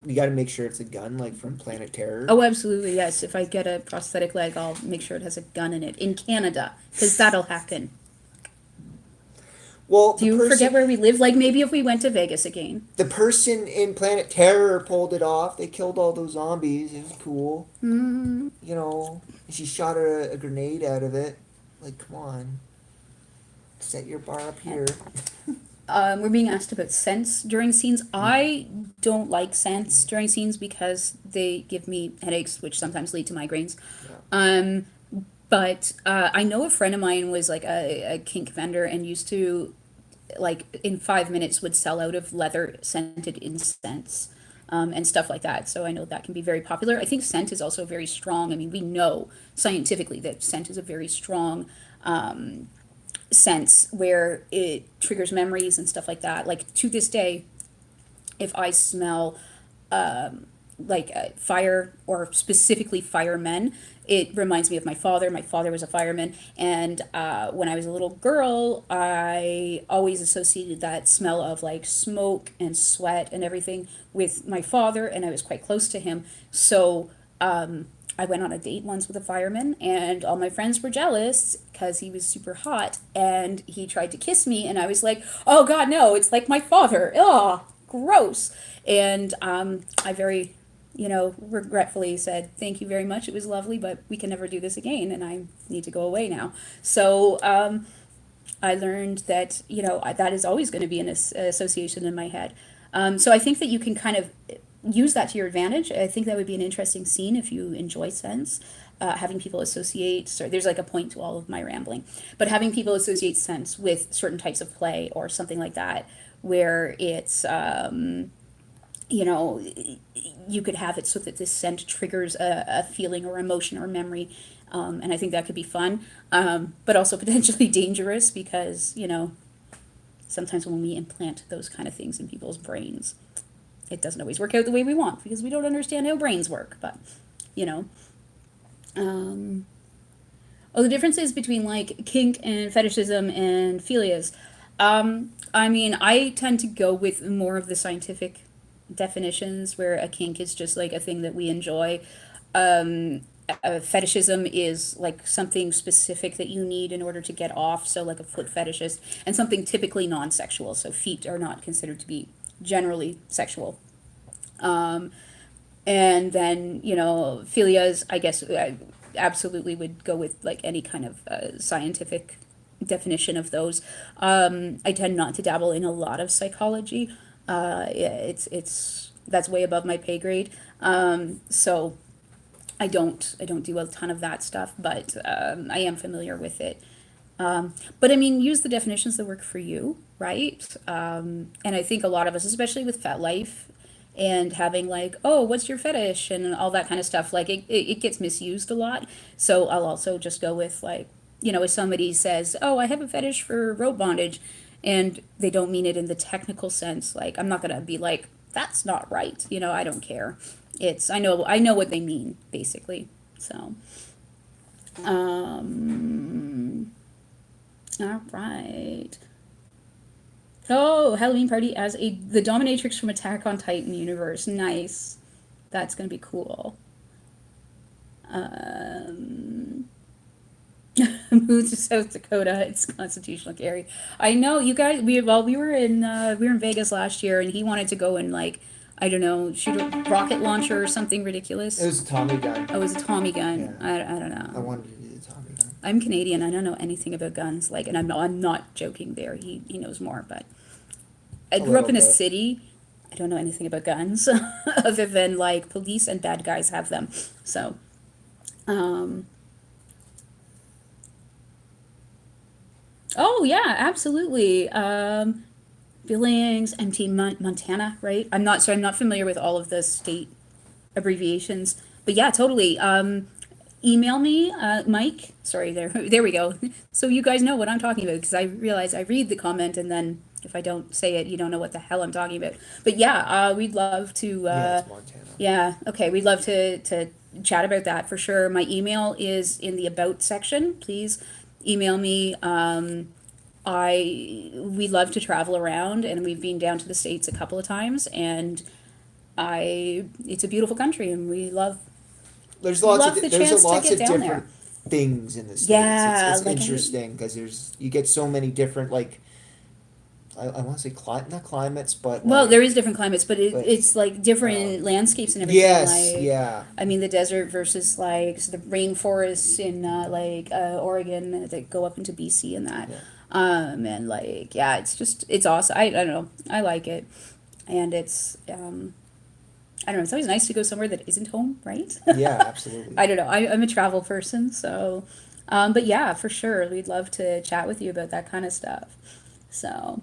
You got to make sure it's a gun, like from Planet Terror. oh, absolutely, yes. If I get a prosthetic leg, I'll make sure it has a gun in it in Canada, because that'll happen. Well, Do you forget where we live? Like maybe if we went to Vegas again. the person in Planet Terror pulled it off. They killed all those zombies. It was cool. Mm. You know, she shot a grenade out of it. Like, come on, set your bar up here. We're being asked about scents during scenes. I don't like scents during scenes because they give me headaches, which sometimes lead to migraines. Yeah. Um, but I know a friend of mine was like a kink vendor and used to, like, in 5 minutes would sell out of leather scented incense. And stuff like that. So I know that can be very popular. I think scent is also very strong. I mean, we know scientifically that scent is a very strong sense where it triggers memories and stuff like that. Like to this day, if I smell like fire or specifically firemen, it reminds me of my father. My father was a fireman, and when I was a little girl, I always associated that smell of like smoke and sweat and everything with my father, and I was quite close to him. So I went on a date once with a fireman, and all my friends were jealous because he was super hot, and he tried to kiss me, and I was like, "Oh God, no! It's like my father. Oh, gross!" And I very, you know, regretfully said, "Thank you very much. It was lovely, but we can never do this again, and I need to go away now." So I learned that, you know, that is always going to be an association in my head. So I think that you can kind of use that to your advantage. I think that would be an interesting scene if you enjoy scents. Having people associate, so there's like a point to all of my rambling, but having people associate scents with certain types of play or something like that, where it's, you know, you could have it so that this scent triggers a feeling or emotion or memory. And I think that could be fun, but also potentially dangerous because, you know, sometimes when we implant those kind of things in people's brains, it doesn't always work out the way we want because we don't understand how brains work. But, you know, oh, the differences between like kink and fetishism and philias. I mean, I tend to go with more of the scientific definitions where a kink is just like a thing that we enjoy. Fetishism is like something specific that you need in order to get off, so like a foot fetishist, and something typically non-sexual, so feet are not considered to be generally sexual. And then, philias, I guess I absolutely would go with like any kind of scientific definition of those. I tend not to dabble in a lot of psychology. Yeah, it's that's way above my pay grade. So I don't do a ton of that stuff, but I am familiar with it. But I mean, use the definitions that work for you, right? And I think a lot of us, especially with Fat Life and having like, oh, what's your fetish and all that kind of stuff, like it gets misused a lot. So I'll also just go with like, if somebody says, oh, I have a fetish for rope bondage, and they don't mean it in the technical sense, like I'm not gonna be like, that's not right. I don't care. I know what they mean, basically. So, all right. Oh, Halloween party as the dominatrix from Attack on Titan universe. Nice. That's gonna be cool. Move to South Dakota. It's constitutional carry. I know you guys. We were in Vegas last year, and he wanted to go and like, I don't know, shoot a rocket launcher or something ridiculous. It was a Tommy gun. Oh, it was a Tommy gun. Yeah. I don't know. I wanted to do the Tommy gun. I'm Canadian. I don't know anything about guns. Like, and I'm not joking. There, he knows more. But I grew up in a little bit. city. I don't know anything about guns, other than like police and bad guys have them. So, oh yeah, absolutely. Billings, Montana, right? I'm not familiar with all of the state abbreviations, but yeah, totally. Email me, Mike. Sorry, there we go. So you guys know what I'm talking about, because I realize I read the comment, and then if I don't say it, you don't know what the hell I'm talking about. But yeah, we'd love to. Yeah, it's Montana. Yeah, okay, we'd love to chat about that for sure. My email is in the about section. Please email me. We love to travel around, and we've been down to the States a couple of times, and it's a beautiful country, and we love There's lots Love of the there's chance a to lots get of down different things in the states. Yeah, It's like, interesting because you get so many different, like, I want to say not climates, but well, like, there is different climates, but but, it's like different landscapes and everything. yes, Like, yeah, I mean, the desert versus like the rainforests in Oregon that go up into BC and that. Yeah. And like, yeah, it's awesome. I don't know. I like it. And it's, I don't know, it's always nice to go somewhere that isn't home, right? yeah, absolutely. I don't know. I'm a travel person, so, but yeah, for sure. We'd love to chat with you about that kind of stuff. So,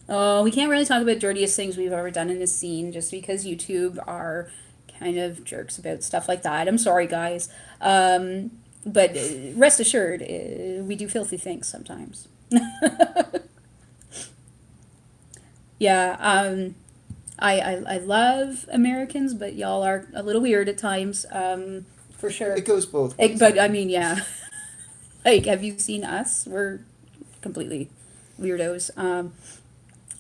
oh, we can't really talk about dirtiest things we've ever done in a scene just because YouTube are kind of jerks about stuff like that. I'm sorry, guys. But rest assured, we do filthy things sometimes. Yeah, I love Americans, but y'all are a little weird at times, for sure. It goes both ways. But I mean, yeah. Like, have you seen us? We're completely weirdos.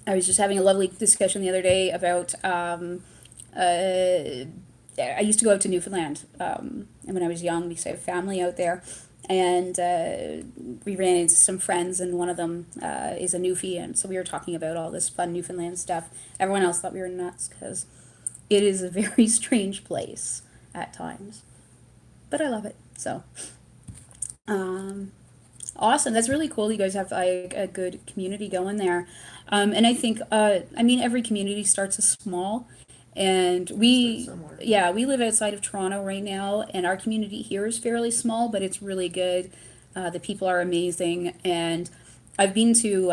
I was just having a lovely discussion the other day about I used to go out to Newfoundland, and when I was young, because I have family out there, and we ran into some friends, and one of them is a Newfie, and so we were talking about all this fun Newfoundland stuff. Everyone else thought we were nuts because it is a very strange place at times, but I love it. So, awesome. That's really cool. You guys have like a good community going there. And I think, I mean, every community starts as small. And Somewhere. yeah, we live outside of Toronto right now, and our community here is fairly small, but it's really good. The people are amazing. And I've been to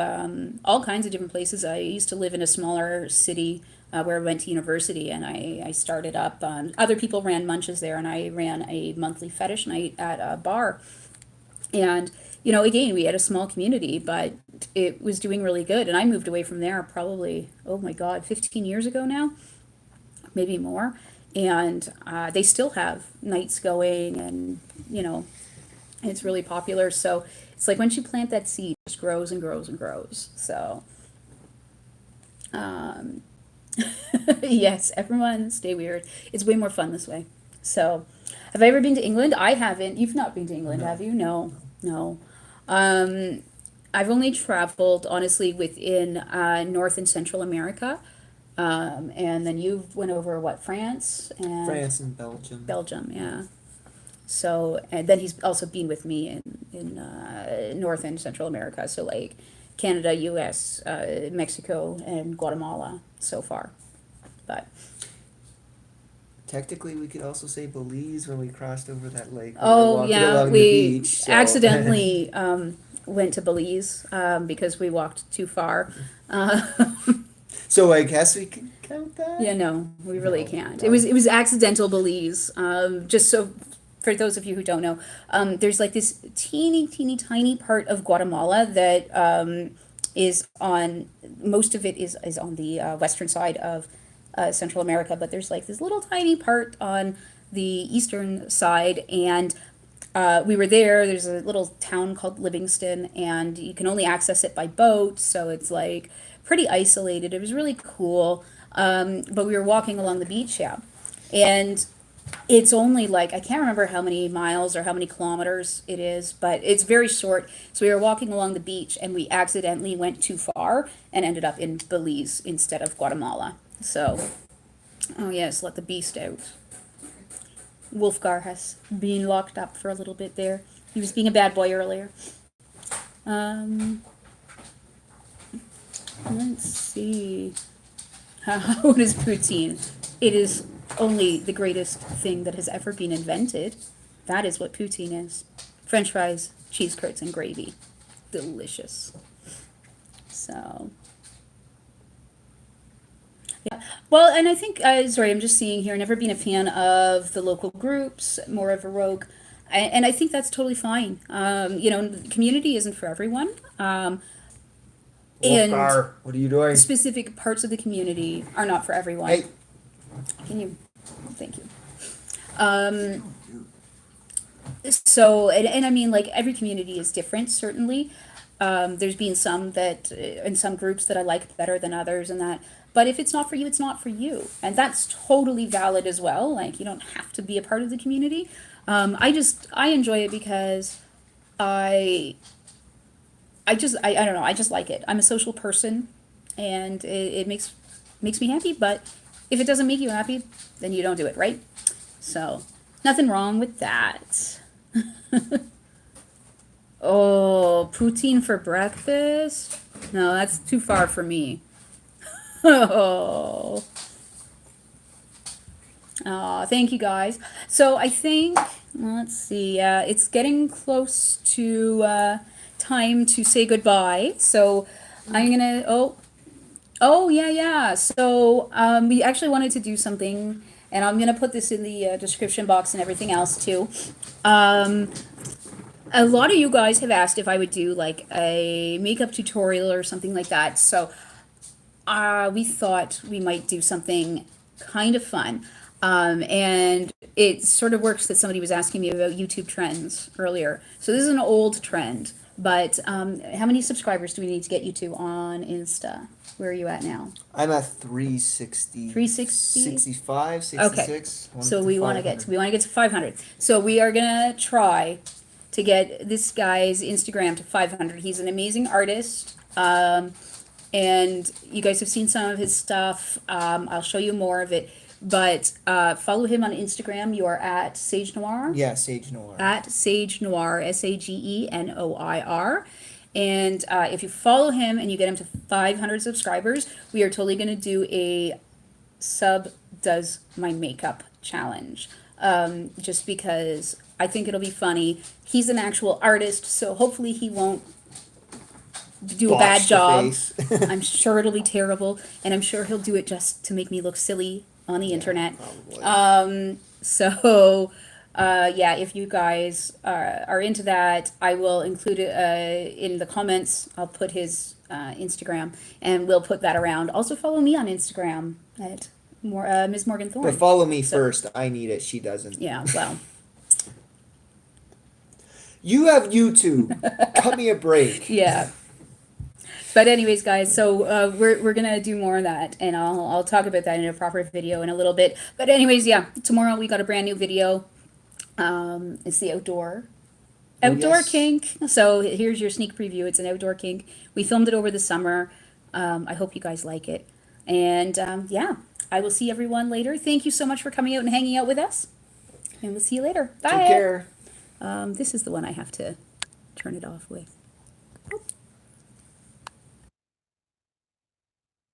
all kinds of different places. I used to live in a smaller city where I went to university, and I started up. Other people ran munches there, and I ran a monthly fetish night at a bar. And, again, we had a small community, but it was doing really good. And I moved away from there probably, oh my God, 15 years ago now, maybe more. And they still have nights going, and, it's really popular. So it's like once you plant that seed, it just grows and grows and grows. So, yes, everyone stay weird. It's way more fun this way. So, have I ever been to England? I haven't. You've not been to England, No. have you? No, no. I've only traveled, honestly, within North and Central America. And then you went over what, France and France and Belgium. Belgium, yeah. So, and then he's also been with me in North and Central America, so like Canada, U.S., Mexico, and Guatemala so far. But Technically, we could also say Belize when we crossed over that lake. We were oh walking yeah, along the we beach, so- accidentally went to Belize because we walked too far. So I guess we can count that. Yeah, no, we really No, can't. no. It was accidental Belize. Just so for those of you who don't know, there's like this teeny tiny part of Guatemala that is on, most of it is on the western side of Central America, but there's like this little tiny part on the eastern side, and we were there. There's a little town called Livingston, and you can only access it by boat, so it's like pretty isolated. It was really cool, but we were walking along the beach, yeah, and it's only like, I can't remember how many miles or how many kilometers it is, but it's very short. So we were walking along the beach and we accidentally went too far and ended up in Belize instead of Guatemala. So, oh yes, let the beast out. Wolfgar has been locked up for a little bit there. He was being a bad boy earlier. Let's see. How is poutine? It is only the greatest thing that has ever been invented. That is what poutine is. French fries, cheese curds, and gravy. Delicious. So, yeah. Well, and I think, sorry, I'm just seeing here, never been a fan of the local groups, more of a rogue. And I think that's totally fine. The community isn't for everyone. And Wolfgar, what are you doing? specific parts of the community are not for everyone. Hey. Can you? Thank you. So, and I mean, like, every community is different, certainly. There's been some that, in some groups that I like better than others and that. But if it's not for you, it's not for you. And that's totally valid as well. Like, you don't have to be a part of the community. I enjoy it because I don't know, I just like it. I'm a social person and it makes me happy, but if it doesn't make you happy, then you don't do it, right? So, nothing wrong with that. Oh, poutine for breakfast? No, that's too far for me. Oh. Oh, thank you guys. So I think, let's see, it's getting close to time to say goodbye. So I'm gonna, oh yeah. So we actually wanted to do something, and I'm gonna put this in the description box and everything else too. A lot of you guys have asked if I would do like a makeup tutorial or something like that. So we thought we might do something kind of fun. And it sort of works that somebody was asking me about YouTube trends earlier. So this is an old trend, but how many subscribers do we need to get you to on Insta? Where are you at now? I'm at 360. 360? 65, Okay. 66. So we want to get to 500. So we are gonna try to get this guy's Instagram to 500. He's an amazing artist. And you guys have seen some of his stuff. I'll show you more of it. But follow him on Instagram. You are at Sage Noir. Yeah, Sage Noir. At Sage Noir, SAGENOIR. And if you follow him and you get him to 500 subscribers, we are totally going to do a sub does my makeup challenge. Just because I think it'll be funny. He's an actual artist, so hopefully he won't do a bad Botch the job. face. I'm sure it'll be terrible, and I'm sure he'll do it just to make me look silly on the internet. Probably. Yeah, if you guys are into that, I will include it in the comments. I'll put his Instagram, and we'll put that around. Also, follow me on Instagram at Ms. Morgan Thorne. But follow me first. I need it. She doesn't. Yeah, well, You have YouTube. Cut me a break. yeah. But anyways, guys, so we're gonna do more of that, and I'll talk about that in a proper video in a little bit. But anyways, yeah, tomorrow we got a brand new video. It's the outdoor yes. kink. So here's your sneak preview. It's an outdoor kink. We filmed it over the summer. I hope you guys like it. And yeah, I will see everyone later. Thank you so much for coming out and hanging out with us. And we'll see you later. Bye. Take care. This is the one I have to turn it off with. Oh.